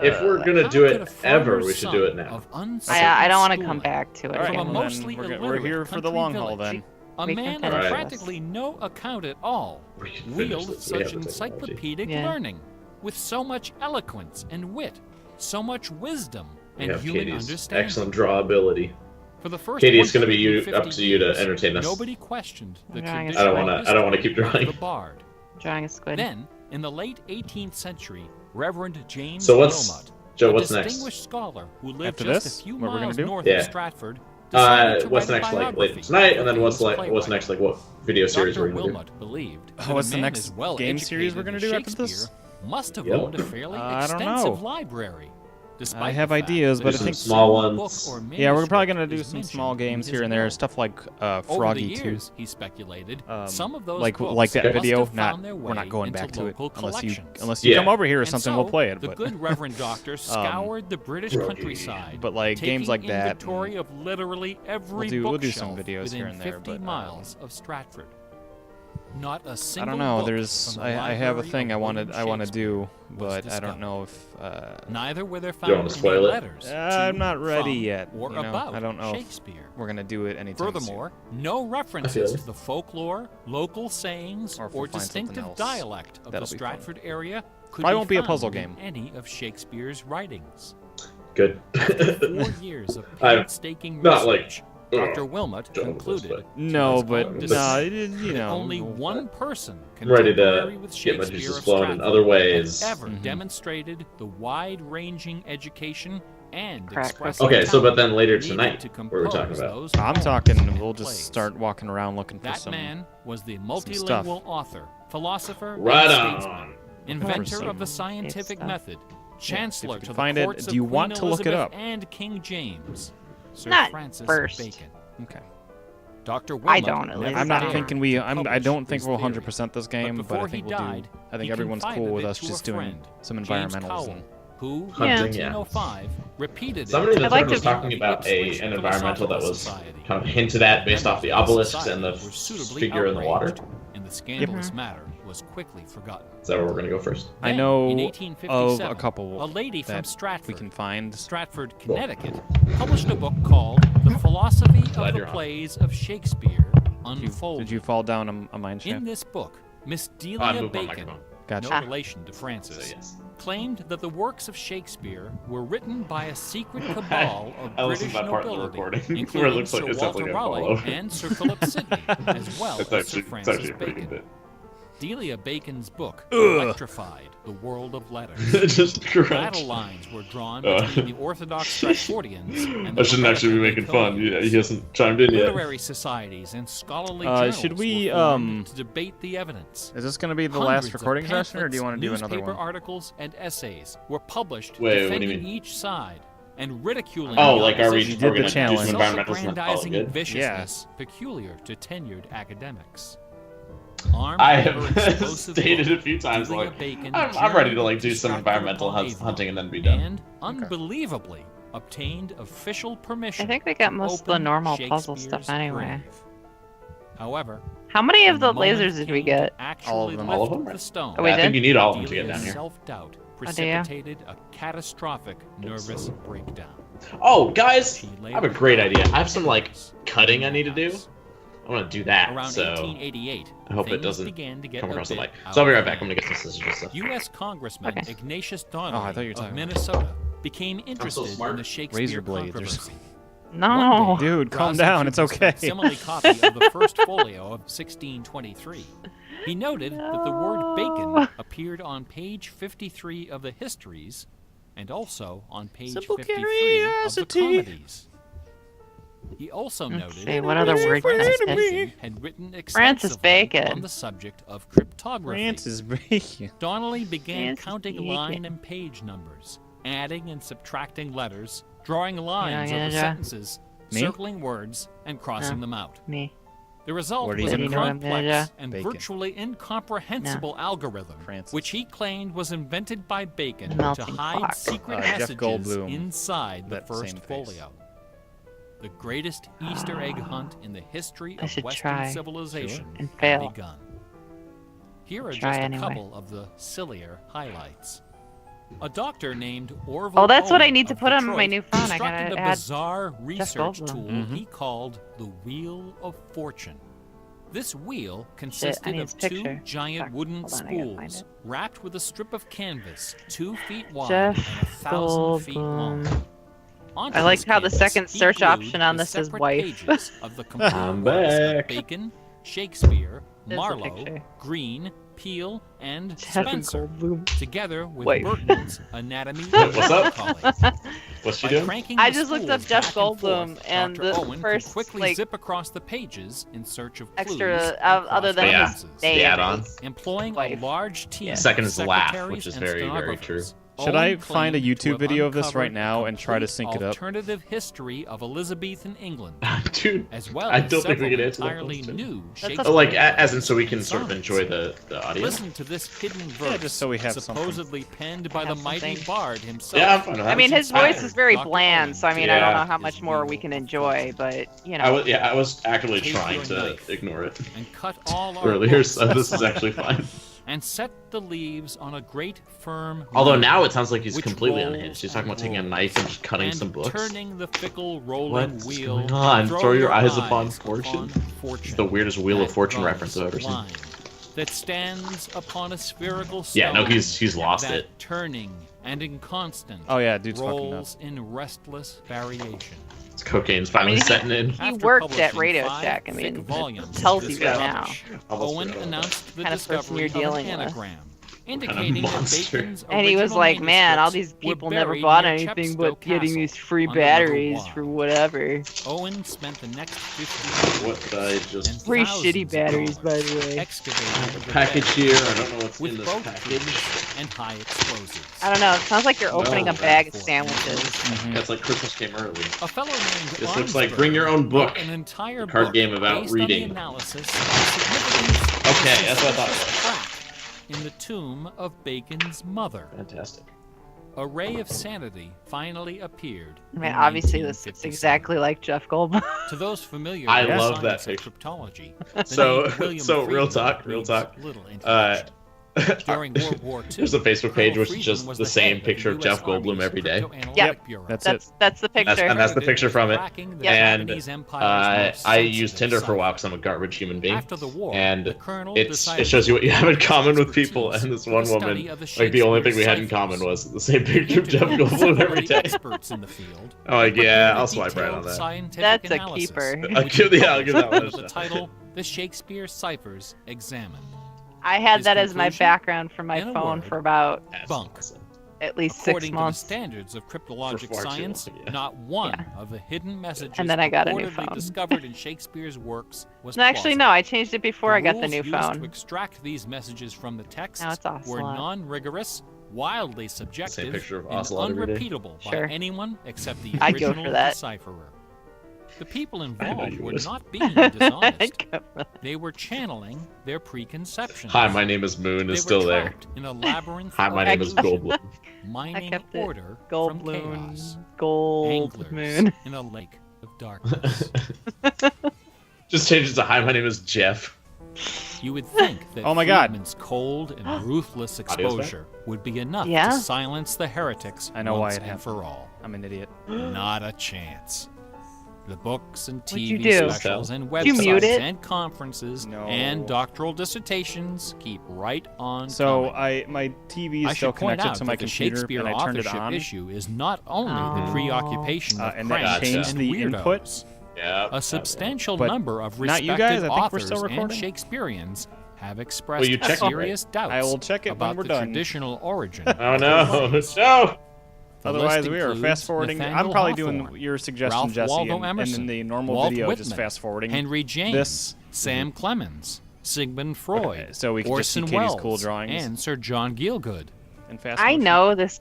If we're gonna How do could it a farmer's ever, we should do it son now. of uncertain I don't want to schooling, come back to it. All right, From a well, mostly then we're illiterate here for the country long haul village, then. A We can man finish of this. practically no account at all We can finish wield this. We have such the technology. encyclopedic Yeah. learning with so much eloquence and wit, so much wisdom We and have human Katie's understanding. excellent draw ability. For the first Katie, it's gonna be up 150 to you to years, entertain us. Nobody questioned the I'm drawing a traditional squid. I don't wanna keep history of drawing. the bard. Drawing a squid. Then, in the late 18th century, Reverend James So what's- Wilmot, Joe, a what's next? distinguished scholar who lived After just this? a few What we're gonna miles do? north Yeah. of Stratford, decided to What's write a next, like later biography tonight, and then of what's the like famous what's next, like what video series Dr. we're gonna do? Wilmot believed Oh, that what's a the man next as well game series we're educated gonna as do after this? Shakespeare must have Yep. owned a fairly I don't extensive know. library. Despite I have the fact ideas, that but I some think small single ones. book or Yeah, we're probably manuscript gonna do is some mentioned small in games his here and there, will. stuff like Over Froggy the 2. years, he speculated, Um, some of those like books that Okay. video. must have Not found their we're not way going into back to it local unless you collections. come Yeah. over here or And something. so, we'll play it. the But good Reverend Doctor scoured the British Froggy. countryside, But, like, games taking like that, inventory of literally every we'll do some bookshelf videos within here and there, 50 but, miles of Stratford. Not a I single don't know. book There's from the I have a library thing of I want William to do, Shakespeare was but I discovered. don't know if Neither were there You found wanna any spoil it? letters I'm to, not ready from, yet, or you know? about I don't know if Shakespeare. we're gonna do it anytime Furthermore, no I feel references it. to the folklore, local sayings, Or if we or find something distinctive else, dialect of the that'll be fun. Stratford area could Probably be won't be a found puzzle in game. any of Shakespeare's writings. Good. After 4 years of I'm painstaking not like, research, Dr. Wilmot Don't look this concluded way. soon. No, to but his no, own you that know. only one person ready to contemporary with get my Shakespeare juices of flowing in Stratford other ways. had ever Mhm. demonstrated the wide-ranging education and Crack expressive Okay, so but talent then later needed tonight, to what are we talking compose about? those I'm poems talking. and We'll just plays. start walking around looking for That some. man was the stuff. multilingual author, philosopher, Right and statesman, on. inventor some of the scientific stuff. method, chancellor if you to the find it, courts do of you Queen want to look it Elizabeth up? and King James, Sir Not Francis first. Bacon. Okay. Dr. I Wilmot don't, at never least. I'm not Dared thinking I don't think we'll 100% this game, but I before think he we'll do. died, I think he everyone's cool confided with it us to a just doing friend, some James environmentals. Cowell, And who in Hunting, yeah. 1905 repeated Somebody in it the I'd like thread was to- talking about an environmental that was kind of hinted at based off the obelisks and the Were suitably figure in the water. outraged, and the scandalous Mm-hmm. matter was quickly forgotten. Is that where we're gonna go first? I Then, know in of 1857, a couple a lady from that Stratford, we can find. Stratford, Connecticut, published a book called The Philosophy Glad of the you're on. Plays of Shakespeare Unfolded. Did you fall down a mine shaft? In this book, Miss I Delia moved my Bacon, microphone. Gotcha. no relation to Francis, So yes. claimed that the works of Shakespeare were written by a secret cabal of I listened British to that part in the nobility, recording, where it including looks like Sir it's definitely Walter gonna fall Raleigh over. and Sir Philip Sidney, as well It's as Sir actually Francis a pretty Bacon. good bit. Delia Bacon's book electrified the world of letters. Just correct. Battle lines were drawn Uh, between the Orthodox Stratfordians and the I shouldn't actually be Romantic making fun. Baconians. Yeah, he hasn't chimed in yet. Literary societies and scholarly Uh, journals should we, were formed to debate the evidence. Is this going to be the last Hundreds of recording session, or do you want to do pamphlets, another newspaper one? articles and essays were published Wait, what do you defending mean? each side and ridiculing Oh, the like are we, opposition did are we the gonna challenge. do some environmentals and call it self-aggrandizing good? viciousness peculiar to tenured academics. Armed I with her have explosive stated book, a few times Delia like Bacon I'm ready to like journeyed do some Stratford environmental upon Avon hunting and then be done. And unbelievably obtained official permission. I think we got to most of the open normal puzzle stuff Shakespeare's anyway. grave. However, How many of the moment lasers did we came to get? actually All of them. All of lift them? the stone. Oh, we I think did? you need all of them to get Delia's down here. self-doubt do you? precipitated a catastrophic nervous breakdown. Oh, guys, She I have a later great died idea. I have in some like Paris, cutting I in need to her do. house. I want to do that. Around So 1888, I hope it things doesn't began to get come a across the bit mic. out So I'll be of right back. I'm hand. gonna get some scissors and stuff. U.S. Congressman Okay. Ignatius Oh, I thought you were Donnelly talking of about- Minnesota became interested smart. in the Shakespeare Razor blades or controversy. No. One day, Dude, calm browsing down, through it's his okay. facsimile copy of the first folio of 1623. He noted that the word bacon No. appeared on page 53 of the histories and also on page Simple 53 of the curiosity. comedies. He also Let's noted see, what other that word can I Francis say? Bacon had written Francis extensively Bacon. on the subject of cryptography. Francis Bacon. Donnelly began Francis counting Bacon. line and page numbers, adding and subtracting letters, drawing lines Yeah, over yeah. sentences, Me? circling words, and crossing No. them out. Me. The result What are you was a gonna do? You know what I'm gonna complex do? and Bacon. virtually incomprehensible algorithm, Francis. which he claimed was invented by Bacon to Melting hide clock. secret Jeff messages Goldblum, inside the that first same face. folio. The greatest Easter egg hunt in the history I of should Western try. civilization And had fail. begun. Here are Try just a anyway. couple of the sillier highlights. A doctor named Orville Oh, that's what I Owen need to of put on Detroit my new phone. I constructed gotta a add bizarre research Goldblum. tool Mhm. he called the Wheel of Fortune. This wheel Shit, I consisted need of his two picture. giant Fuck, wooden hold on, I gotta find spools it. wrapped with a strip of canvas 2 feet wide Jeff and 1,000 feet long. Goldblum. Onto I like this how the canvas, second he search glued option on the this is separate wife. pages of the complete I'm works of back. Bacon, Shakespeare, There's the Marlowe, picture. Greene, Peele and Jeff and Spencer, Goldblum. together with Wait. Burton's Anatomy What's of up? Collie. What's she By doing? cranking I the just looked up spools Jeff back and Goldblum, forth, and Dr. the Owen first, could quickly like, zip across the pages in search of clues extra and other than Yeah. his cross-references. name. The add-on. is- Employing Wife. a large team Yeah. of Second is laugh, secretaries which is and very, very true. stenographers. Should Owen I find a claimed to YouTube have video of this right uncovered now a and try to complete sync it up? Alternative history of Elizabethan England, Dude, as well I as don't think we several can answer that entirely question. new That's Shakespeare. a- Oh, like, as in so we can sort of songs. enjoy the audio? Listen to this hidden verse, just so we have something. supposedly penned by the Have mighty something. bard himself. Yeah, I'm fine with that. I mean, his voice Inspired is very Dr. bland, Owen. so I mean, I don't Yeah. know how much more we can enjoy, but you know. I was actively Take trying your to knife. ignore it And cut all our earlier, books so this is asunder, actually fine. and set the leaves on a great firm Although reed, now it sounds like he's which completely rolls unhinged. He's talking about and taking a rolls, knife and just cutting and some books. turning the fickle rolling What's wheel. going on? Throw your eyes upon eyes fortune. fortune. It's the weirdest Wheel of That Fortune God reference I've ever seen. sublime That stands upon a spherical stone. Yeah, no, he's lost that it. turning and inconstant Oh yeah, dude's fucking nuts. rolls in restless variation. It's cocaine's finally I mean, setting in. He After worked at publishing Radio 5 Shack. I thick mean, volumes it tells of you this right now. rubbish, Almost Owen forgot about announced the Kind of person discovery you're of an dealing with. anagram, kind of indicating that monster? Bacon's And he was original like, man, all manuscripts these were people never buried bought near anything Chepstow but getting Castle these free on the River batteries Wye. for whatever. Owen spent the next 50 What years did I and just Free thousands shitty of batteries, by dollars the way. excavating the package bed here? I don't know what's in with this both package. hidden and high explosives. I don't know. It sounds like you're opening a Well, bag of for sandwiches. Mhm. That's like Christmas came early. A fellow named This looks like Armsburg Bring Your Own Book. wrote an entire A card book game about based on the reading. analysis of the significance of Okay, the that's what I thought it was. suspicious crack in the tomb of Bacon's mother. Fantastic. A ray of sanity finally appeared. I mean, in obviously, this is 1957. exactly like Jeff Goldblum. To those familiar I with the love that science of picture. cryptology, the So- name William so real Friedman talk, needs little Uh, introduction. During World War II, There's a Facebook page Colonel which is Friedman just was the head same of the picture of US Jeff Goldblum Army's every day. Cryptoanalytic Yep. Bureau. That's it. That's the picture. and that's the picture from it. Tracking the And Japanese Empire's most I use sensitive Tinder for a while site. because I'm a garbage human being. After the war, And the colonel it decided shows you what you have in common with people, expertise and this for one the study woman, of the like the only thing we Shakespeare had in common ciphers. was the same picture of Jeff Interviewed Goldblum several every day. experts in the field. Oh, like, who yeah, prepared a I'll swipe right on detailed that. scientific That's a analysis, keeper. I'll which give- he yeah, I'll give that published one a under the shot. title "The Shakespeare Ciphers Examined." I had His that as my conclusion? background for my In a phone word, for about That's Bunk. awesome. at least 6 According to the months. standards of cryptologic For far too science, long, yeah. not one Yeah. of the hidden messages And then I got a new purportedly phone. discovered in Shakespeare's works was No, actually, no. plausible. I changed it before I got the rules new used phone. to extract these messages from the text Now it's Ocelot. were non-rigorous, wildly subjective, picture of and Ocelot every day. unrepeatable Sure. by anyone except the I'd go original for that. decipherer. The people know involved you were would. not being dishonest. I'd go for that. They were channeling their preconceptions. Hi, my name is Moon. They Is were still there. trapped in a labyrinth Hi, my of name is illusion, Goldblum. mining kept it order from Goldblum, chaos. Gold Anglers Moon. in a lake of darkness. Just change it to Hi, my name is Jeff. You would think that Oh my God. Friedman's cold and ruthless Audio's back? exposure would be enough Yeah? to silence the heretics I know why once it and happened. for all. I'm an idiot. Not a chance. The books and What'd you TV do? specials and Did you mute websites it? and conferences No. and doctoral dissertations keep right on So coming. my TV I is still should point connected out to my that the computer, Shakespeare and I turned it authorship on, issue is not only Oh. the preoccupation of and that cranks changed and the weirdos. input. Yeah. A substantial But number of not you respected guys? I think we're authors still and recording. Shakespeareans have expressed you check it, serious doubts I will check it when about we're the done. traditional origin. Oh no, no! The Otherwise, list we are includes fast forwarding. I'm Nathaniel probably Hawthorne, doing your suggestion, Ralph Jesse, Waldo and Emerson, in the normal Walt video, Whitman, just fast forwarding. Henry James, This, Sam Clemens, Sigmund Freud, Okay, so we can just see Orson Katie's Welles, cool drawings. and Sir John Gielgud. and fast. I motion. know this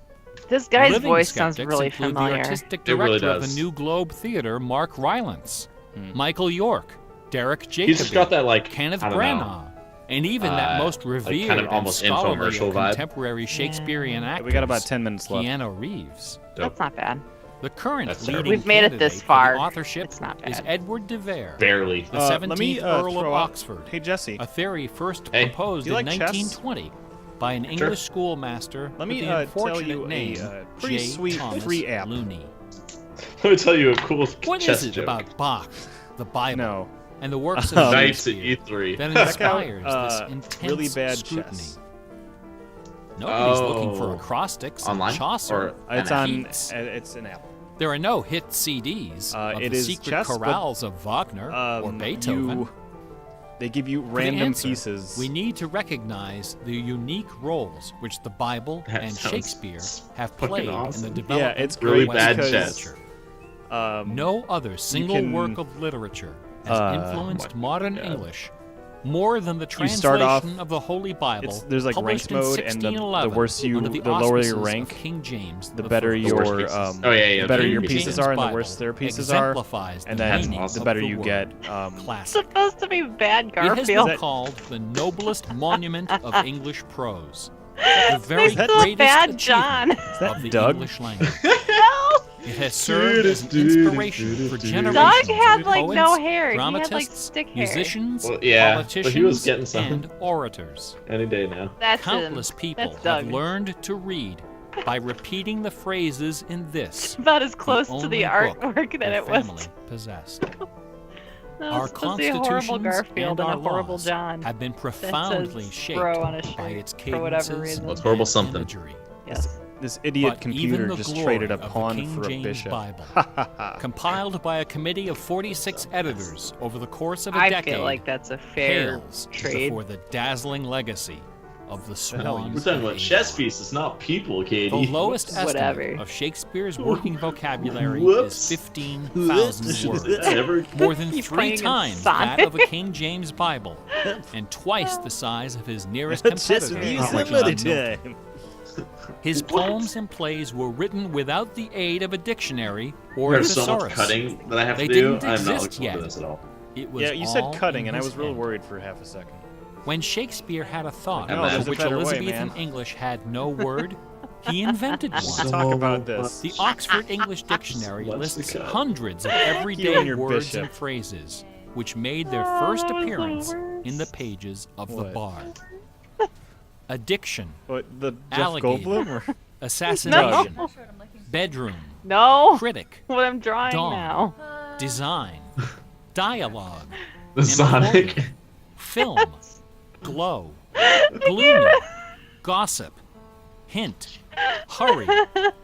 guy's Living voice sounds skeptics really include familiar. The artistic It really director of the does. New Globe Theatre, Mark Rylance, Michael York, Derek Jacobi, He's just got that like Kenneth I don't know. Branagh, and even that most revered kind of almost and scholarly infomercial of vibe. contemporary Shakespearean Yeah, actors. we got about 10 minutes left. Keanu Reeves. That's not bad. The current That's leading terrible. We've made it candidate this for far. the authorship It's not is bad. Edward de Vere, barely. the 17th Let me Earl of throw out. Oxford. Hey Jesse, A theory first Hey. proposed Do you in like chess? 1920 by an English schoolmaster let with me the tell unfortunate you a name pretty J. sweet Thomas free app. Looney. Let me tell you a cool What chess is it joke. about Bach, the Bible, no. and the works of Knights at Shakespeare E3. that Check out, inspires this intense really bad scrutiny? chess. Nobody's looking for Oh. acrostics Online? and Chaucer. Or- It's and on. Keats. It's an app. There are no hit CDs of it the is secret chess, but, chorales of Wagner or Beethoven. They give you For the random answer, pieces. we need to recognize the unique roles which the Bible That and sounds Shakespeare have fucking played awesome. in the development it's of really Western bad chess. culture. Um, No other single can- work of literature has influenced my modern God. English more than the You start off- translation of the Holy Bible. there's like published ranked in mode, and the 1611 worse you, under the lower your auspices of rank, King James the the better First. The worst your pieces. Oh, yeah, the better King your James pieces are, and the Bible worse their pieces are, exemplifies and the then meaning awesome. the better of the you word. get. Classic. Supposed to be bad It has been Garfield. called the noblest monument of English prose. The very Next to the greatest bad John. achievement of the Doug? English language. No! It has served as an inspiration for generations Doug had of like poets, no hair. He had like dramatists, stick hair. musicians, Well, yeah, but politicians, he was getting some. and orators. Any day now. That's Countless him. people That's have Doug. learned to read by repeating the phrases in this. About as close to only the book artwork that their it was. family possessed. That Our was supposed to be a horrible constitutions Garfield and and our a horrible laws John. have been That profoundly says shaped bro on a by shirt its for whatever cadences reason. Well, it's horrible and something. imagery. Yes. This idiot But computer even the just glory traded a of the pawn King for a James bishop. Bible, compiled by a committee of 46 editors over the course of a I decade, feel like that's a fair pales trade. before the dazzling legacy of the swan. We're talking of about chess Avon. pieces, not people, Katie. The lowest Whatever. estimate of Shakespeare's working vocabulary Whoops. is 15,000 words. Ever- More than He's 3 playing in times that Sonic. of a King James Bible, and twice the size of his nearest competitor, music John Milton. His poems and plays were written without the aid of a dictionary or a There's so much thesaurus. cutting that I have They to do. didn't I'm not exist looking yet. for this at all. It was Yeah, you all said cutting, in and I his was real head. worried for half a second. When Shakespeare had a thought No, of there's a which better way, Elizabethan man. English had no word, he invented one. Let's talk about this. The Oxford English Dictionary Let's lists go. hundreds of You everyday and your words bishop. and phrases, which made their Oh, first that was the appearance in the worst. pages of the What? Bard. Addiction, What, the Jeff Alligator. Goldblum? Or? assassination, No. bedroom, No. critic, What I'm drawing Dawn. now. design, dialogue, The Sonic. Employment. film, glow, gloomy, gossip, hint, hurry,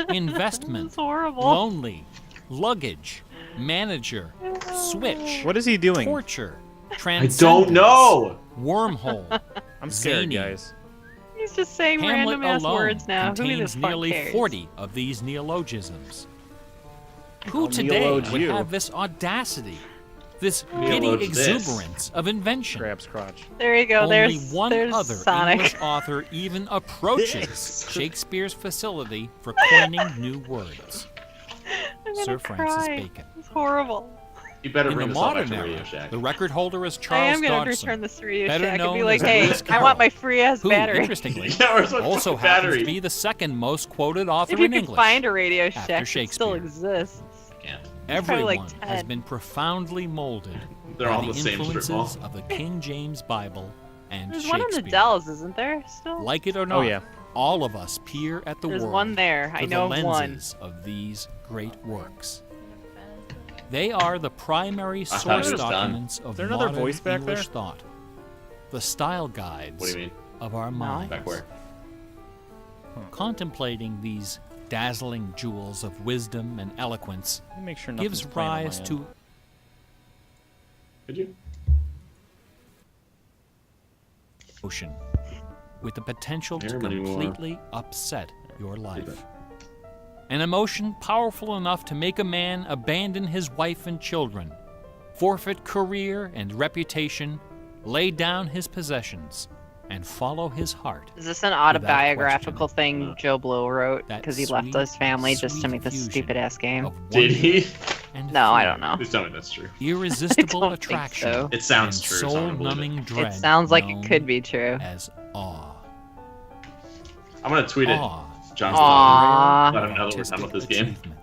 investment, It's horrible. lonely, luggage, manager, switch, What is he doing? torture, I transcendence, don't know. wormhole. I'm scared, Zany. guys. He's just saying Hamlet random ass alone words now. Who the contains fuck nearly cares? 40 of these neologisms. Who I'll today neologe would you. have this audacity, this giddy Neologe this. exuberance of invention? Crab's crotch. There you go. Only There's one there's other Sonic. English author even approaches Shakespeare's facility for coining new words. I'm gonna Sir Francis cry. Bacon. It's horrible. You better In the bring this all back modern to Radio era, Shack. the record holder is I Charles am gonna Dodgson, return this to Radio better Shack and known be like, as hey, Lewis I want my Carroll, free ass who, battery. interestingly, Yeah, where's my also fucking happens battery? to be the second most quoted author If you in can English. find a Radio after Shack, it still Shakespeare. exists. Can't. probably like Everyone has 10. been profoundly molded They're by all the the same strip influences mall. of the King James Bible and There's one Shakespeare. in the Dells, isn't there? Still. Like it or not, Oh, yeah. all of us peer at the There's world one there. I through know the of one. lenses of these great works. They are the primary thought it source was done. documents of there another modern voice back English there? thought, the style guides What do you mean? of our minds. Back where? Contemplating these dazzling jewels of wisdom and eloquence Let me make sure gives nothing's playing on my rise end. to Could you? emotion with the potential to Hear 'em anymore. completely upset your life. An emotion powerful enough to make a man abandon his wife and children, forfeit career and reputation, lay down his possessions, and follow his heart. Is this an autobiographical question. thing Joe Blow wrote That because he left sweet, his family just to sweet make this fusion stupid ass game? Of Did wonder he? and No, I fear, don't know. Please tell me that's true. Irresistible I don't think attraction. so. It sounds and true, so I'm gonna believe soul-numbing dread. It sounds like known it could be true. as awe. I'm gonna tweet it. Awe. John's Aw. Let him know that we're Artistic done with this game. achievement.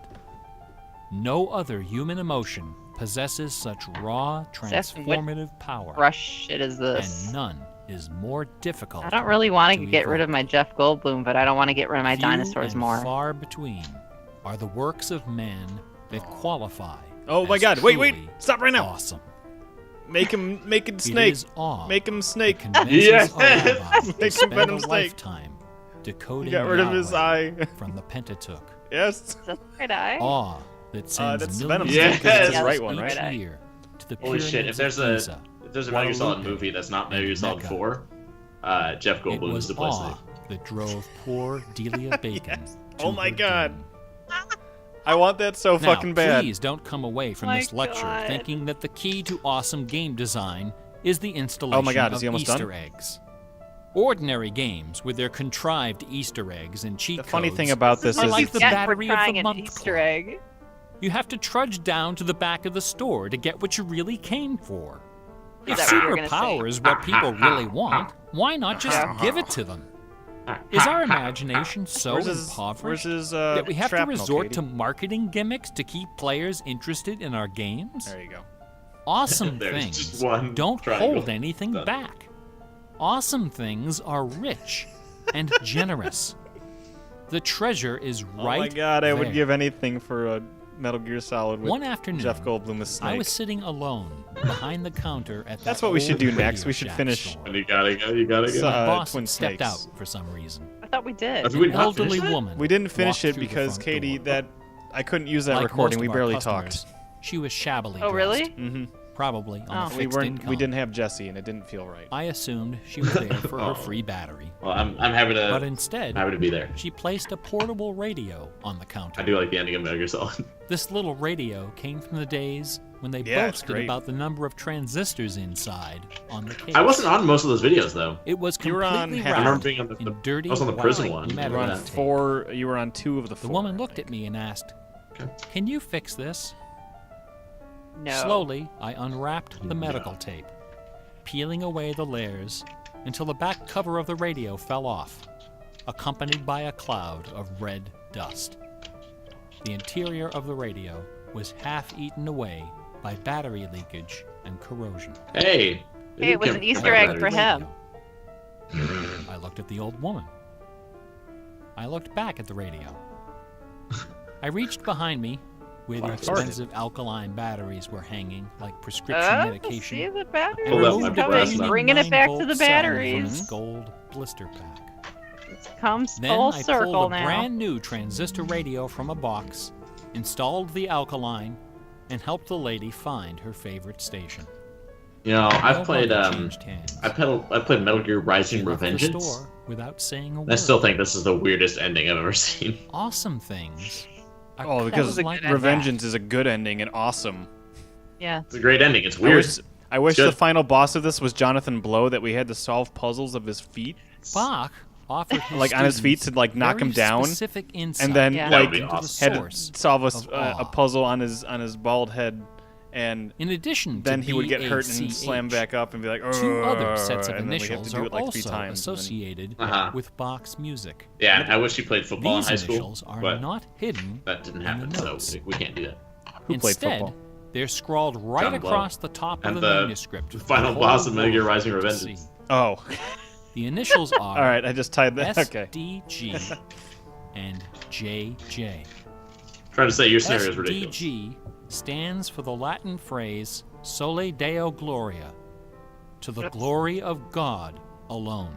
No other human emotion possesses such raw, Seth, what transformative power, Rush shit is this? and none is more difficult. I don't really want to to get rid of evoke. my Jeff Goldblum, but I don't want to get rid of my Few dinosaurs and more. far between are the works of man that qualify. Oh my as God! Wait! truly Stop right now! Awesome. Make him It snake. is awe Make him that snake. convinces Yes! a rabbi to Make him spend venom a snake. lifetime He decoding got rid of his Yahweh eye. from the Pentateuch. Yes. Is that the right eye? Awe that sends That's millions Venom of Snake, 'cause it's visitors his right one, each right? year to the Holy shit! pyramids If there's of a Giza If there's a Metal Gear Solid Guadalupe, movie that's not Metal Gear and Solid Mecca. 4, Jeff It Goldblum was is the place to awe that drove poor Delia Bacon. to Oh my her God. doom. I want that so Now, fucking bad. please don't come away from My this lecture God. thinking that the key to awesome game design is the installation Oh my God, is of he almost done? Easter eggs. Ordinary games with their contrived Easter eggs and cheat The funny codes thing about this are is like the Get for battery of trying the an month Easter club. egg. You have to trudge down to the back of the store to get what you really came for. If that what you were gonna superpower is what people really want, why not just give it to them? Is our imagination so where's impoverished his that we have to shrapnel, resort Katie? to marketing gimmicks to keep players interested in our games? There you go. Awesome There's things just one don't triangle. hold anything Done. back. Awesome things are rich and generous. The treasure is right Oh my God, I would there. give anything for a Metal Gear Solid with One afternoon, Jeff Goldblum as Snake. I was sitting alone behind the counter at That's that what we should old do next. Radio We should Shack finish- store. And you gotta go. So- My boss Twin stepped Snakes. out for some reason. I thought we did. That's- we An did not elderly finish that? woman. We didn't finish walked it through the because front Katie, door. that I couldn't use that Like recording. most We of our barely customers, talked. She was shabbily Oh, dressed, really? Mm-hmm. probably on a Oh. fixed income. We didn't have Jesse, and it didn't feel right. I assumed she was there for Oh. her free battery, Well, I'm happy but to instead, be there. she placed a portable radio on the counter. I do like the ending of Metal Gear Solid. This little radio came from the days when they Yeah, it's boasted great. about the number of transistors inside on the case. I wasn't on most of those videos though. It was You were on completely half. I remember wrapped being on the in dirty I was on the prison white one. You metal were on Yeah. tape. 4. You were on 2 of the 4. The woman I looked think. at me and asked, Okay. "Can you fix this?" No. Slowly, I unwrapped the medical tape, peeling away the layers until the back cover of the radio fell off, accompanied by a cloud of red dust. The interior of the radio was half eaten away by battery leakage and corrosion. Hey. Hey, it was an Easter I egg looked for at the him. radio. I looked at the old woman. I looked back at the radio. I reached behind me where the Wow. expensive alkaline batteries were hanging like prescription See medication. the batteries Pull out my coming. breast now. Bringing it back to the 9-volt cell batteries. from its gold blister pack. It comes Then full I circle pulled a now. brand new transistor radio from a box, installed the alkaline, and helped the lady find her favorite station. You know, I've No played money changed hands. I played Metal Gear Rising She left the Revengeance. store without saying a word. I still think this is the weirdest ending I've ever seen. Awesome things. are Oh, because called like Revengeance is a good ending and awesome. Yeah. It's a great ending. It's I weird. wish Good. the final boss of this was Jonathan Blow, that we had to solve puzzles of his feet, that. Bach offered his like on his feet, students to like knock very him down, specific insight and then Yeah. That would like be into the awesome. had source. to solve of a awe. puzzle on his bald head, and In addition to then he would get hurt and BACH, slam back up and be like, Two other "Ugh," sets of and then we have to initials do are it like 3 also times, and then- associated Uh-huh. with Bach's music. Yeah, I wish you played football These in high school, initials are but not hidden that didn't in happen, the so notes. we can't do that. Who played Instead, football? they're scrawled right John Blow. across the top of And the the manuscript. for final the boss whole of Metal Gear world Rising to Revengeance. see. Oh, The initials are all right. I just tied that. Okay. SDG and JJ. Trying to say your scenario is ridiculous. SDG stands for the Latin phrase Sole Deo Gloria, to the glory of God alone.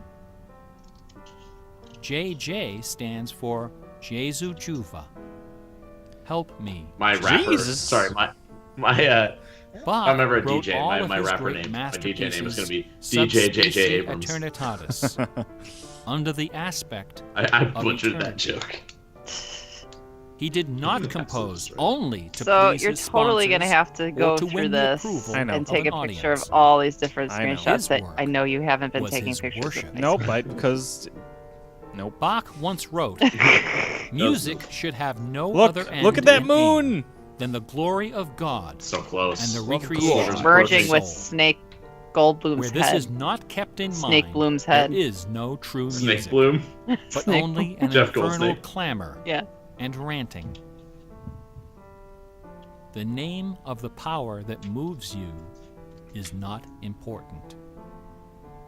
JJ stands for Jesu Juva. Help me. My rapper. Jesus. Sorry, my Bach I remember a wrote DJ. all My, of my his rapper great name. My DJ name is going to be masterpieces DJ JJ Subspecie Abrams. Eternitatis, under the aspect I butchered that eternity. joke. he did not That's compose right. only to So please you're his totally gonna sponsors have to go or to through win the this approval I know. and take of a an picture of audience. all these different I know. screenshots His that work I know you haven't been was taking his pictures worship. of. Nope. Because nope. Bach once wrote, music should have no Look! other end Look at that and aim moon. than the glory of God, So close. and the Well, recreation cool. Merging with soul. Snake Goldblum's where this head. is not kept in Snake mind. Bloom's head. There is no true Snake music, Bloom. but Snake only an Jeff infernal Goldsnake. clamor Yeah. and ranting. The name of the power that moves you is not important.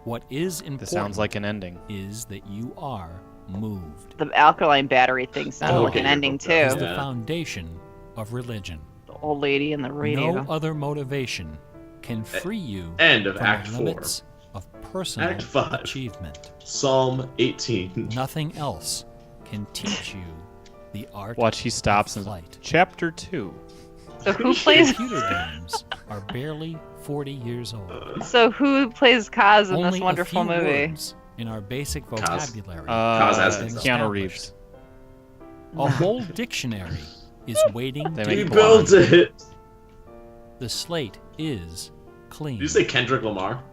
What is important This sounds like an ending. is that you are moved. The alkaline battery thing sounded Oh, like okay, an you're ending hooked too. up. Is the Yeah. foundation of religion. The old lady in the radio. No other motivation can free you End of from Act the 4. limits of personal Act 5. achievement. Psalm 18. Nothing else can teach you the art Watch, he stops of and flight. Chapter 2. So who plays? Computer games are barely 40 years old. So who plays Kaz in Only this wonderful a few movie? words in our basic vocabulary. Kaz has been established. Keanu Reeves. A whole dictionary is waiting They to make He be built born. it. The slate is clean. Did you say Kendrick Lamar?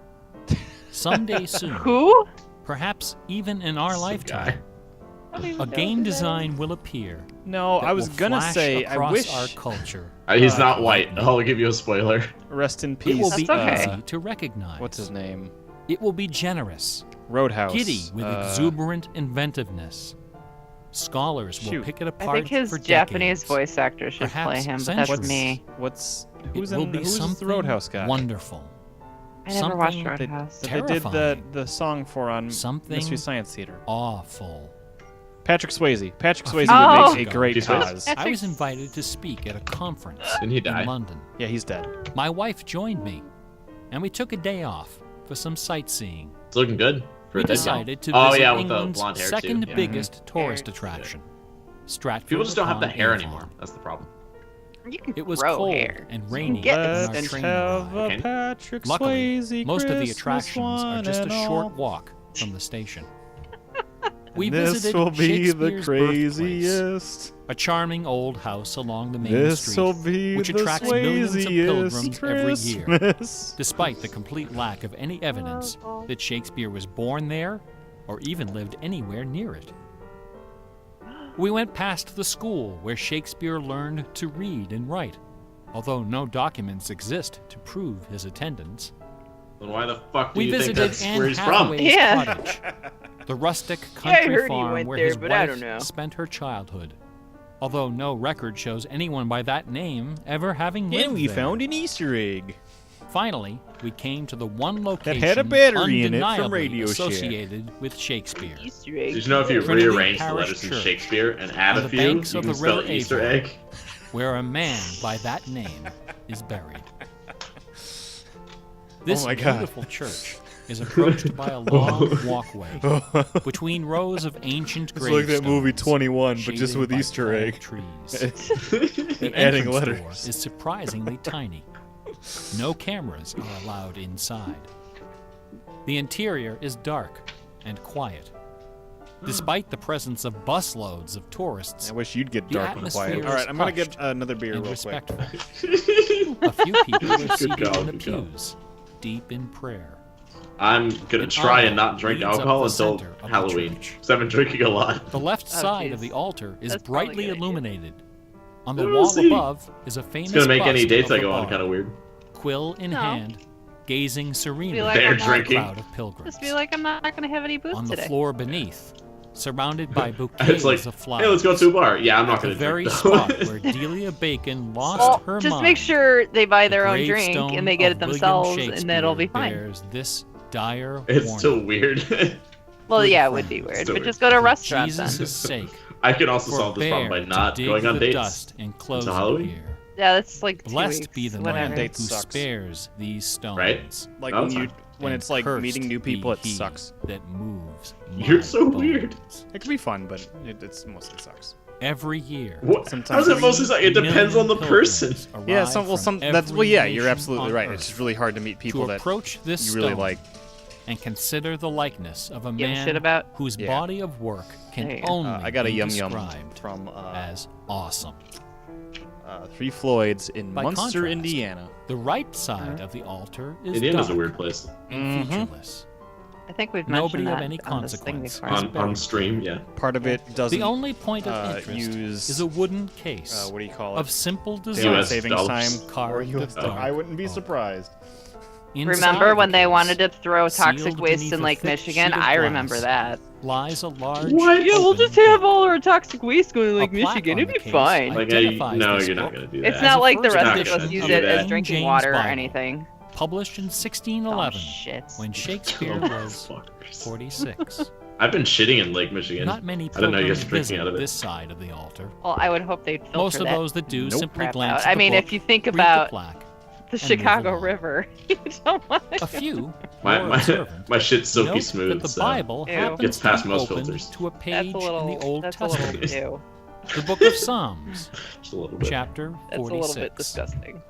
Someday soon, Who? perhaps even in our Some lifetime, I don't even a know game who that design is. will appear. No, that I was will gonna flash say I across wish. our culture. He's not white. I'll give you a spoiler. Rest in It peace. will be That's okay. easy to recognize. What's his name? It will be generous, Roadhouse. giddy with exuberant inventiveness. Scholars will shoot. pick it I apart think his for Japanese decades. voice actor should Perhaps play him, but centuries. that's me. What's It who's will in be who's something the Roadhouse guy? wonderful. I never watched Something They, Roadhouse. that they did Terrifying. the song for on Something Mystery Science Theater. awful. Patrick Swayze. Patrick Swayze Oh. would make a great Patrick Swayze. Kaz. Patrick I was invited to speak at a conference Didn't he die? in London. Yeah, he's dead. My wife joined me, and we took a day off for some sightseeing. It's looking good for We a dead guy. decided to Oh visit yeah, with the England's blonde hair second too. Yeah. biggest tourist Hair. attraction, Stratford. People just don't have the upon hair Avon. anymore. That's the problem. You can It was grow cold hair. and can rainy get on our extensions. train Have ride. a Okay. Patrick Luckily, Swayze most of the Christmas attractions are one just a and short all. walk from the station. We This visited will be the Shakespeare's birthplace, craziest. a charming old house along the main This'll street, be which the attracts millions of pilgrims Swayziest every year, Christmas. despite the complete lack of any evidence that Shakespeare was born there or even lived anywhere near it. We went past the school where Shakespeare learned to read and write, although no documents exist to prove his attendance. Then why the fuck do We you think visited that's Anne where he's Hathaway's from? Yeah. cottage, the rustic Yeah, I country heard he farm went where there, his but I wife don't know. spent her childhood, although no record shows anyone by that name ever having lived And we there. found an Easter egg. Finally, we came to the one location had a battery in it from undeniably Radio Shack. associated with Shakespeare. Easter egg. Did you know if you Trinity rearrange the Parish letters in Church Shakespeare and add on a the few, banks you of can the spell River Easter Avon. egg? Where a man by that name is buried. This Oh my God. beautiful church is approached by a long walkway between rows of ancient It's like that movie gravestones 21, but just shaded with by Easter tall egg. trees. And The adding entrance door letters. is surprisingly tiny. No cameras are allowed inside. The interior is dark and quiet. Despite the presence of busloads of tourists I wish you'd get The dark and quiet. atmosphere All right, is I'm gonna get hushed another beer and real quick. respectful, a few people are Good seated call, in the good call. pews, deep in prayer. I'm gonna An try aisle and not drink leads up alcohol the until center of the Halloween, church. because I've been drinking a lot. The left Oh, side jeez. of the altar is That's probably a brightly good idea. illuminated. On the We'll wall see. above is a famous It's gonna make any bust dates of I the go on bard, kind of weird. quill in No. hand, gazing serenely like They're I'm not- at a drinking. crowd of pilgrims. Just be like, I'm not gonna have any booze On the today. floor beneath, surrounded by bouquets It's like, of flowers. hey, let's go to a bar. Yeah, I'm not the gonna very drink spot though. where Delia Bacon lost Well, her just mind. make sure they buy their The own drink gravestone and they get it of William themselves, and Shakespeare then it'll be fine. bears this dire It's warning. still weird. Well, Good yeah, it would be friends. weird, Still but weird. just go to a For restaurant then. Jesus' sake, I can also solve this problem by forbear not to dig going on the dates. dust and close Halloween? here. Yeah, that's like 2 Blessed weeks, be the whatever. man Date who sucks. spares these stones. Right? Like No, when it's you fine. when and it's like cursed meeting new be people, it he sucks. That moves. You're my so weird. bones. It can be fun, but it's mostly sucks. Every year. What? How Sometimes does it mostly suck? It depends on the person. Yeah, that's well, yeah, you're absolutely right. It's It's just really hard to meet people to that approach this you really stone like. and consider the likeness of a Give a man shit about? whose Yeah. body of work There can you go. only I got a be yum yum described from as awesome. Three Floyds in By Munster, contrast, Indiana. The right side of the altar is Indiana's dark a weird place. and Mhm. featureless. I think we've Nobody mentioned of that any on this thing consequence. before. On- On stream, yeah. Part of it doesn't. The only point of interest use is a wooden case what do you call it? of simple Daylight design US savings dollars. time. carved of dark I wouldn't be oak. surprised. Inside Remember the when they case wanted to throw sealed toxic waste beneath in a Lake thick Michigan? sheet of I glass, remember that. lies a large. What? Yeah, we'll open just have book. all our toxic waste going to Lake A plaque Michigan. on It'd the be case fine. Like, identifies no, this you're not book gonna do It's that. not a like the first rest of edition us use of it the as King drinking James water or Bible. anything. Published in Oh, 1611, shit. when Shakespeare Oh, was fuckers. 46. I've been shitting in Lake Michigan. Not many I didn't know you pilgrims guys were drinking visit out of it. this side of the altar. Well, I would hope they'd filter Most of that those that do Nope. simply crap glance out. at I the mean, book, if you think read the about plaque. the move Chicago along. River, you don't want A few, My more my, observant, my shit's silky note smooth. that the so Bible Ew. happens Gets to past be most opened filters. to a That's page a little. in the Old That's Testament, a little too. the book of Psalms, just a little bit. chapter That's a little bit 46. disgusting.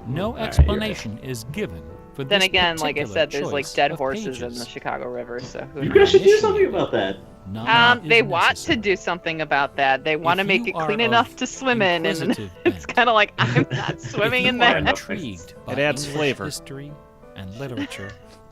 No you're right. explanation is given for Then this again, like I particular said, there's like choice dead of horses in pages. the Chicago River, so who You knows? guys should do something about that. None is They want to necessary. do something about that. They want to If make you it clean are of enough to swim in, and inquisitive it's bent, kind of like I'm not swimming if in you are there. intrigued by It adds English flavor. history and literature,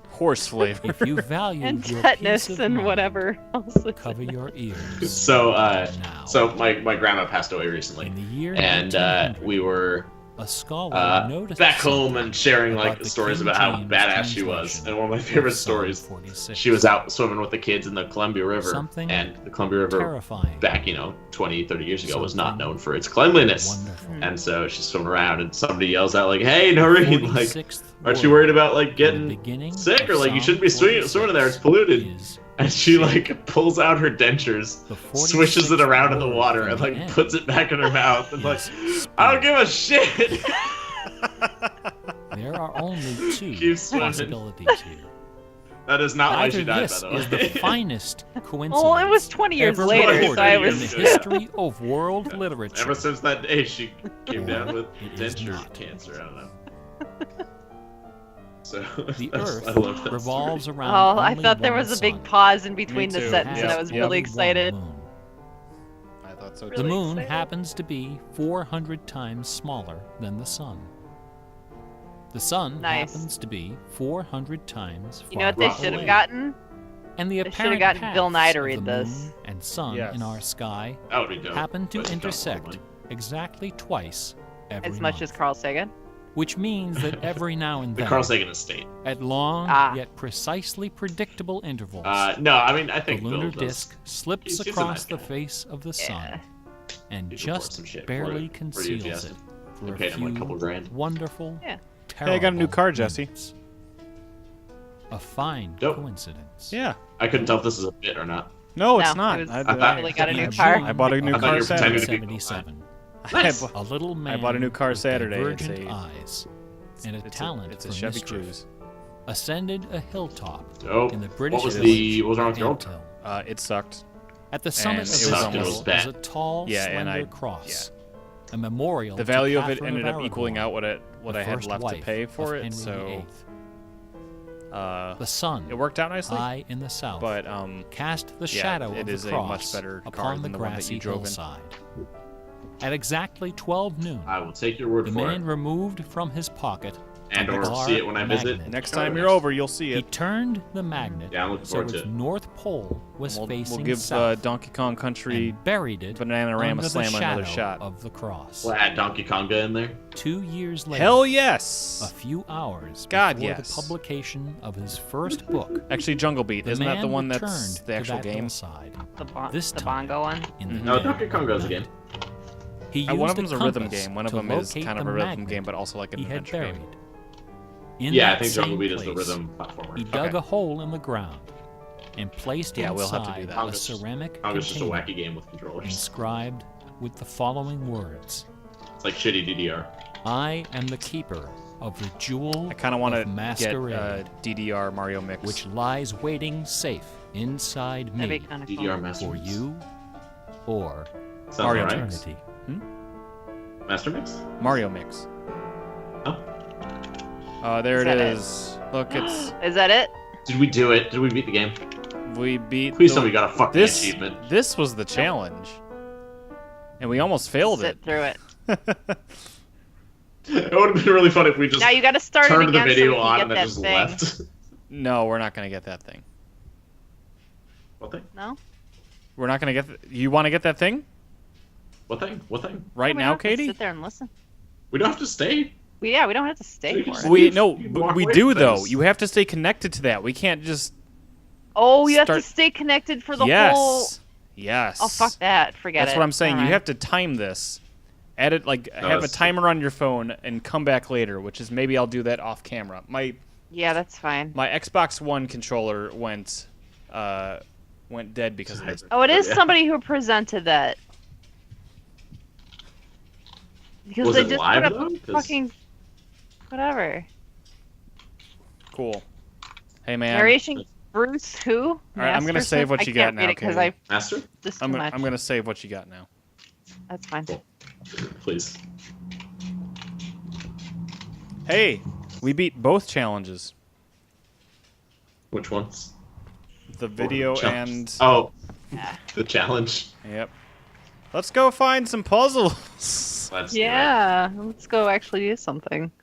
Horse flavor. if you value And your tetanus peace of and mind, whatever else. is cover in there. your ears. So, now. my grandma passed away recently, In the year and 1900, we were a scholar noticed back home something and sharing about like the stories King about how James badass she was. translation And one of my of favorite Psalm stories, 46. she was out swimming with the kids in the Columbia River, Something and the Columbia River terrifying, back 20, 30 years ago was not Something known for its cleanliness. wonderful. And so she's swimming around, and somebody yells out like, "Hey, Noreen, like, 46th aren't you word worried about like in the getting beginning sick, or of like you Psalm shouldn't be swimming in there? It's polluted." is And she like pulls out her dentures, the swishes it 46th around in the word water, from and the like end puts it back in her mouth, and like, is I don't spiel. give a shit. There are only two Keep swimming. possibilities here. That is not why Either she died, this by the way. is the finest coincidence Well, it was 20 years ever later, recorded so I in was. the history of world literature. Ever since that day, she came down with It is denture not. cancer. I don't know. So The I love Earth that revolves story. around. Oh, I only thought there one was a big sun. pause in between the too. sentence, and I Yep, was yep. really Only excited. one moon. I thought so Really The too. moon excited. happens to be 400 times smaller than the sun. The sun Nice. happens to be 400 times You know what they farther should have away. gotten? And the They should have apparent gotten paths Bill Nye to of read the this. moon and sun Yes. in our sky That would be dope. happen to But it's not intersect normally. exactly twice every As much month, as Carl Sagan. which means that every now and The then, Carl Sagan estate. at long Ah. yet precisely predictable intervals, No, I mean I the think lunar Bill does. disk slips He's a across nice the guy. face of the sun Yeah. and He's reported just some shit barely for conceals you, it Justin. for I a paid him like a few couple grand. wonderful, Yeah. Hey, I got a new terrible car, Jesse. minutes. A fine Dope. coincidence. Yeah. I couldn't tell if this is a bit or not. No, it's No, not. it was- I thought- Really got a new In car. June I bought a new I thought car you were pretending Saturday. to be- 1977. Nice. A little man bought a new car with Saturday. It's divergent a- eyes and a It's talent it's for a Chevy mischief Cruise. ascended a hilltop Oh, in the British what was village what was wrong with your old Anthill. It sucked. At the summit And of it this was hill almost was bad. a tall, Yeah, and slender I- cross, a memorial. The to value of it Catherine ended up Aragon, equaling out what the I had first left to wife pay for of it, Henry so VIII. The sun, it worked out nicely. high in the south, But cast the yeah, shadow it of is the a cross much better car upon the than the one that grassy you drove in. hillside. At exactly 12 noon, I will take your word the for man it, removed from his pocket and a or bar see it when I visit. magnet. next Chicago time you're next. over, you'll see He it. turned the magnet Yeah, I'm looking so forward to its it. north pole was We'll facing give south Donkey Kong Country and buried it Bananarama under the Slam another shadow shot. of the cross. We'll add Donkey Konga in there. 2 years later, Hell a yes! few hours God, before yes. the publication of his first book, Actually, Jungle Beat, the isn't that the man one returned that's the to actual that game? hillside. The This bongo one. In the No, dead Donkey Kong of goes night. again. He One used of them's a a rhythm compass game. One of to them is locate kind of the a rhythm magnet game, but also like an he had adventure buried. game. In Yeah, I that think same Jungle Beat is the place, rhythm platformer. He dug Okay. a hole in the ground and placed Yeah, we'll have to inside do that. a Konga's just- ceramic Konga's just a container wacky game with controllers. inscribed with the following words: It's like shitty DDR. I am the keeper of the jewel I kind of want to of get masquerade, DDR Mario Mix. which lies waiting safe inside That'd be me kind of DDR cool. Master for Mix. you or Sounds Mario right. Mix. eternity. Master Mix? Mario Mix. Oh. There Is it that it? is. Look, it's Is that it? Did we do it? Did we beat the game? we beat. Please the- tell me we got a fucking this. achievement. This was the challenge, and we almost failed Sit it. through it. It would have been really fun if we just Now you got to start it turned again the video so we on can and get then that just thing. left. No, we're not gonna get that thing. What thing? No? We're not gonna get. You want to get that thing What thing? What thing? right We now, don't have to Katie? Sit there and listen. We don't have to stay. We don't have to stay We for just- it. We You no, can but walk we away do from though. things. You have to stay connected to that. We can't just. Oh, you have Start- to stay connected for the yes. whole. Yes. Oh, fuck that. Forget it. That's what I'm saying. Never You have have to time this. Add it like have a that's- timer on your phone and come back later, which is maybe I'll do that off camera. My Yeah, that's fine. Xbox One controller went dead because of this. Oh, it is Yeah. somebody who presented that. Because Was they it just live, put up though? 'Cause- fucking whatever. Cool. Hey man. Narration Bruce who? All right, I'm gonna save what you got now, because Katie. I Master? this too I'm much. gonna save what you got now. That's fine. Please. Hey, we beat both challenges. Which ones? The video Challenge. and... Oh, Yeah. the challenge. Yep. Let's go find some puzzles. Let's do it. Yeah, let's go actually do something.